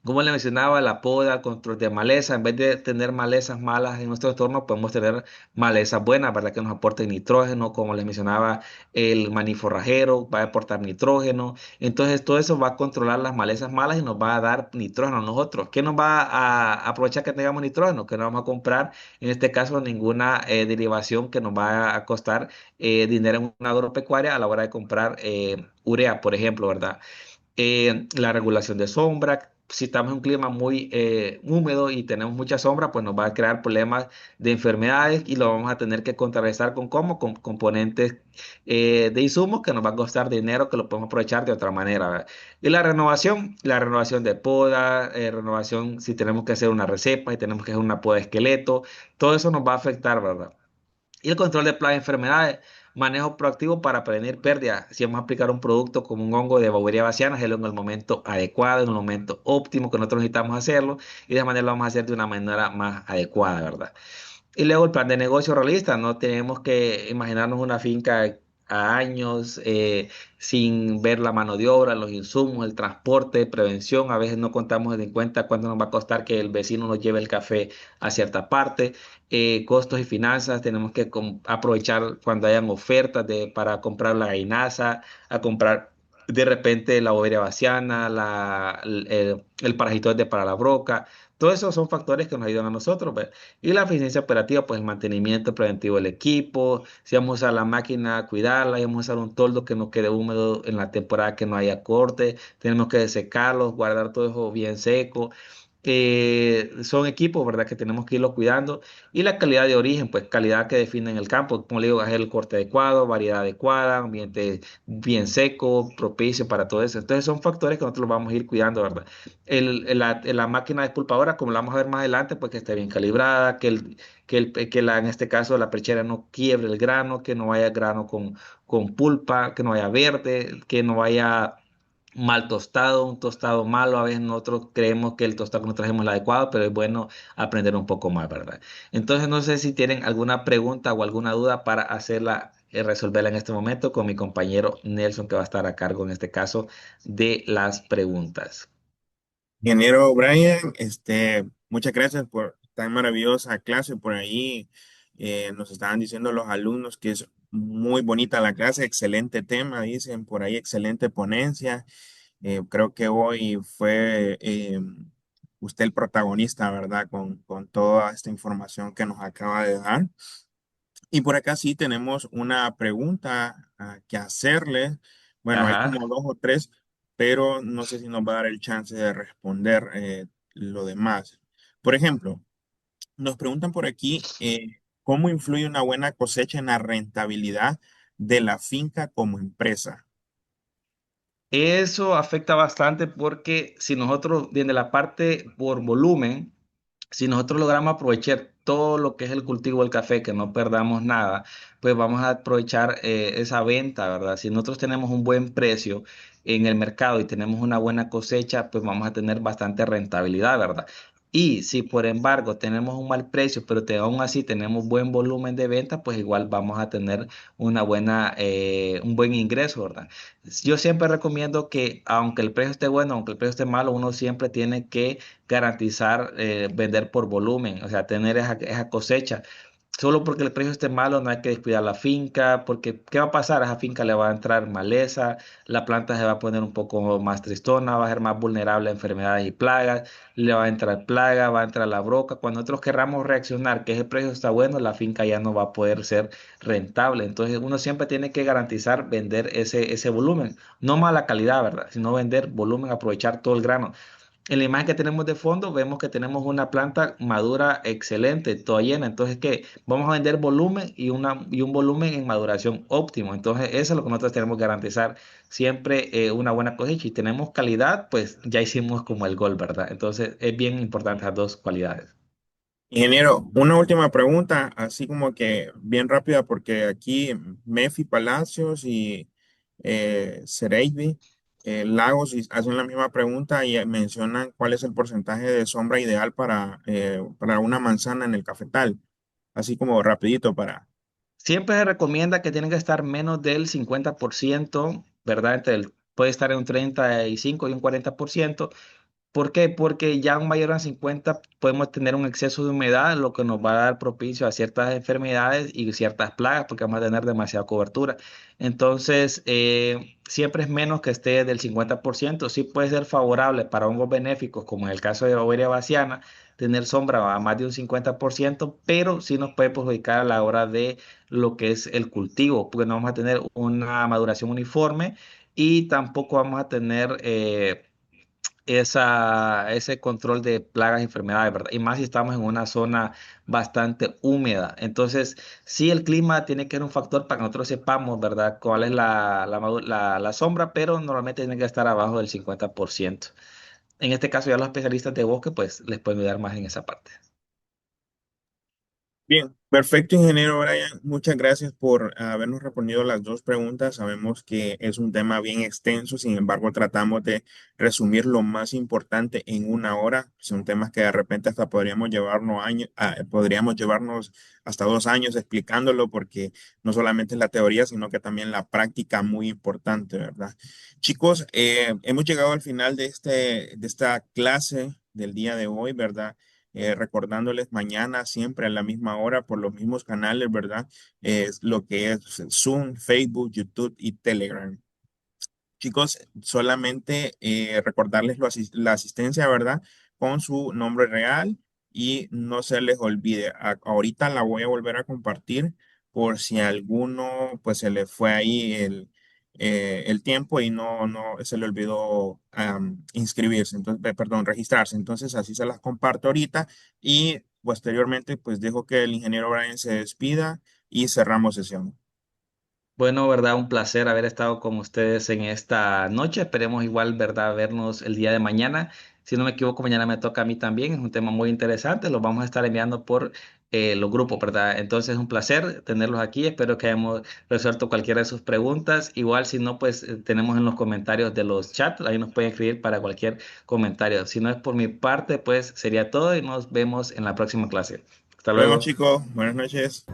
Speaker 2: Como le mencionaba, la poda, el control de maleza, en vez de tener malezas malas en nuestro entorno, podemos tener malezas buenas, ¿verdad? Que nos aporten nitrógeno, como les mencionaba, el maní forrajero va a aportar nitrógeno. Entonces, todo eso va a controlar las malezas malas y nos va a dar nitrógeno a nosotros. ¿Qué nos va a aprovechar que tengamos nitrógeno? Que no vamos a comprar, en este caso, ninguna derivación que nos va a costar dinero en una agropecuaria a la hora de comprar urea, por ejemplo, ¿verdad? La regulación de sombra. Si estamos en un clima muy húmedo y tenemos mucha sombra, pues nos va a crear problemas de enfermedades y lo vamos a tener que contrarrestar con cómo, con componentes de insumos que nos va a costar dinero que lo podemos aprovechar de otra manera, ¿verdad? Y la renovación de poda, renovación si tenemos que hacer una recepa, si tenemos que hacer una poda de esqueleto, todo eso nos va a afectar, ¿verdad? Y el control de plagas y enfermedades. Manejo proactivo para prevenir pérdidas. Si vamos a aplicar un producto como un hongo de Beauveria baciana, hacerlo en el momento adecuado, en el momento óptimo que nosotros necesitamos hacerlo. Y de esa manera lo vamos a hacer de una manera más adecuada, ¿verdad? Y luego el plan de negocio realista, no tenemos que imaginarnos una finca a años sin ver la mano de obra, los insumos, el transporte, prevención. A veces no contamos en cuenta cuánto nos va a costar que el vecino nos lleve el café a cierta parte. Costos y finanzas, tenemos que aprovechar cuando hayan ofertas para comprar la gainaza, a comprar de repente la boberia baciana, el parasitoide para la broca. Todos esos son factores que nos ayudan a nosotros, ¿ve? Y la eficiencia operativa, pues el mantenimiento preventivo del equipo, si vamos a usar la máquina, cuidarla, si vamos a usar un toldo que no quede húmedo en la temporada que no haya corte, tenemos que secarlos, guardar todo eso bien seco. Son equipos, ¿verdad? Que tenemos que irlos cuidando. Y la calidad de origen, pues calidad que define en el campo. Como le digo, hacer el corte adecuado, variedad adecuada, ambiente bien seco, propicio para todo eso. Entonces son factores que nosotros vamos a ir cuidando, ¿verdad? La máquina despulpadora, como la vamos a ver más adelante, pues que esté bien calibrada, en este caso la perchera no quiebre el grano, que no vaya grano con pulpa, que no vaya verde, que no vaya mal tostado, un tostado malo. A veces nosotros creemos que el tostado que nosotros trajimos es el adecuado, pero es bueno aprender un poco más, ¿verdad? Entonces, no sé si tienen alguna pregunta o alguna duda para hacerla, resolverla en este momento con mi compañero Nelson, que va a estar a cargo en este caso de las preguntas.
Speaker 1: Ingeniero Brian, muchas gracias por tan maravillosa clase por ahí. Nos estaban diciendo los alumnos que es muy bonita la clase, excelente tema, dicen por ahí, excelente ponencia. Creo que hoy fue usted el protagonista, ¿verdad? Con toda esta información que nos acaba de dar. Y por acá sí tenemos una pregunta que hacerle. Bueno, hay
Speaker 2: Ajá.
Speaker 1: como dos o tres, pero no sé si nos va a dar el chance de responder lo demás. Por ejemplo, nos preguntan por aquí, ¿cómo influye una buena cosecha en la rentabilidad de la finca como empresa?
Speaker 2: Eso afecta bastante porque si nosotros, desde la parte por volumen, si nosotros logramos aprovechar todo lo que es el cultivo del café, que no perdamos nada, pues vamos a aprovechar esa venta, ¿verdad? Si nosotros tenemos un buen precio en el mercado y tenemos una buena cosecha, pues vamos a tener bastante rentabilidad, ¿verdad? Y si por embargo tenemos un mal precio, pero aún así tenemos buen volumen de venta, pues igual vamos a tener un buen ingreso, ¿verdad? Yo siempre recomiendo que aunque el precio esté bueno, aunque el precio esté malo, uno siempre tiene que garantizar vender por volumen, o sea, tener esa cosecha. Solo porque el precio esté malo no hay que descuidar la finca, porque ¿qué va a pasar? A esa finca le va a entrar maleza, la planta se va a poner un poco más tristona, va a ser más vulnerable a enfermedades y plagas, le va a entrar plaga, va a entrar la broca. Cuando nosotros querramos reaccionar, que ese precio está bueno, la finca ya no va a poder ser rentable. Entonces uno siempre tiene que garantizar vender ese volumen, no mala calidad, ¿verdad? Sino vender volumen, aprovechar todo el grano. En la imagen que tenemos de fondo vemos que tenemos una planta madura excelente, toda llena. Entonces, ¿qué? Vamos a vender volumen y un volumen en maduración óptimo. Entonces, eso es lo que nosotros tenemos que garantizar siempre una buena cosecha. Y tenemos calidad, pues ya hicimos como el gol, ¿verdad? Entonces, es bien importante las dos cualidades.
Speaker 1: Ingeniero, una última pregunta, así como que bien rápida, porque aquí Mefi Palacios y Cereibi Lagos hacen la misma pregunta y mencionan cuál es el porcentaje de sombra ideal para una manzana en el cafetal, así como rapidito para...
Speaker 2: Siempre se recomienda que tienen que estar menos del 50%, ¿verdad? Puede estar en un 35 y un 40%. ¿Por qué? Porque ya un mayor a 50 podemos tener un exceso de humedad, lo que nos va a dar propicio a ciertas enfermedades y ciertas plagas, porque vamos a tener demasiada cobertura. Entonces, siempre es menos que esté del 50%. Sí puede ser favorable para hongos benéficos, como en el caso de Beauveria baciana, tener sombra a más de un 50%, pero sí nos puede perjudicar a la hora de lo que es el cultivo, porque no vamos a tener una maduración uniforme y tampoco vamos a tener ese control de plagas y enfermedades, ¿verdad? Y más si estamos en una zona bastante húmeda. Entonces, sí, el clima tiene que ser un factor para que nosotros sepamos, ¿verdad?, cuál es la sombra, pero normalmente tiene que estar abajo del 50%. En este caso, ya los especialistas de bosque, pues, les pueden ayudar más en esa parte.
Speaker 1: Bien, perfecto, ingeniero Brian. Muchas gracias por habernos respondido las dos preguntas. Sabemos que es un tema bien extenso, sin embargo, tratamos de resumir lo más importante en una hora. Son temas que de repente hasta podríamos llevarnos hasta 2 años explicándolo, porque no solamente es la teoría, sino que también la práctica muy importante, ¿verdad? Chicos, hemos llegado al final de esta clase del día de hoy, ¿verdad? Recordándoles mañana siempre a la misma hora por los mismos canales, ¿verdad? Es lo que es Zoom, Facebook, YouTube y Telegram. Chicos, solamente recordarles la asistencia, ¿verdad? Con su nombre real y no se les olvide. Ahorita la voy a volver a compartir por si a alguno pues se le fue ahí el tiempo y no se le olvidó inscribirse, entonces, perdón, registrarse. Entonces así se las comparto ahorita y posteriormente pues dejo que el ingeniero Brian se despida y cerramos sesión.
Speaker 2: Bueno, verdad, un placer haber estado con ustedes en esta noche. Esperemos igual, verdad, vernos el día de mañana. Si no me equivoco, mañana me toca a mí también. Es un tema muy interesante. Lo vamos a estar enviando por los grupos, ¿verdad? Entonces, es un placer tenerlos aquí. Espero que hayamos resuelto cualquiera de sus preguntas. Igual, si no, pues tenemos en los comentarios de los chats. Ahí nos pueden escribir para cualquier comentario. Si no es por mi parte, pues sería todo y nos vemos en la próxima clase. Hasta
Speaker 1: Nos vemos
Speaker 2: luego.
Speaker 1: chicos, buenas noches.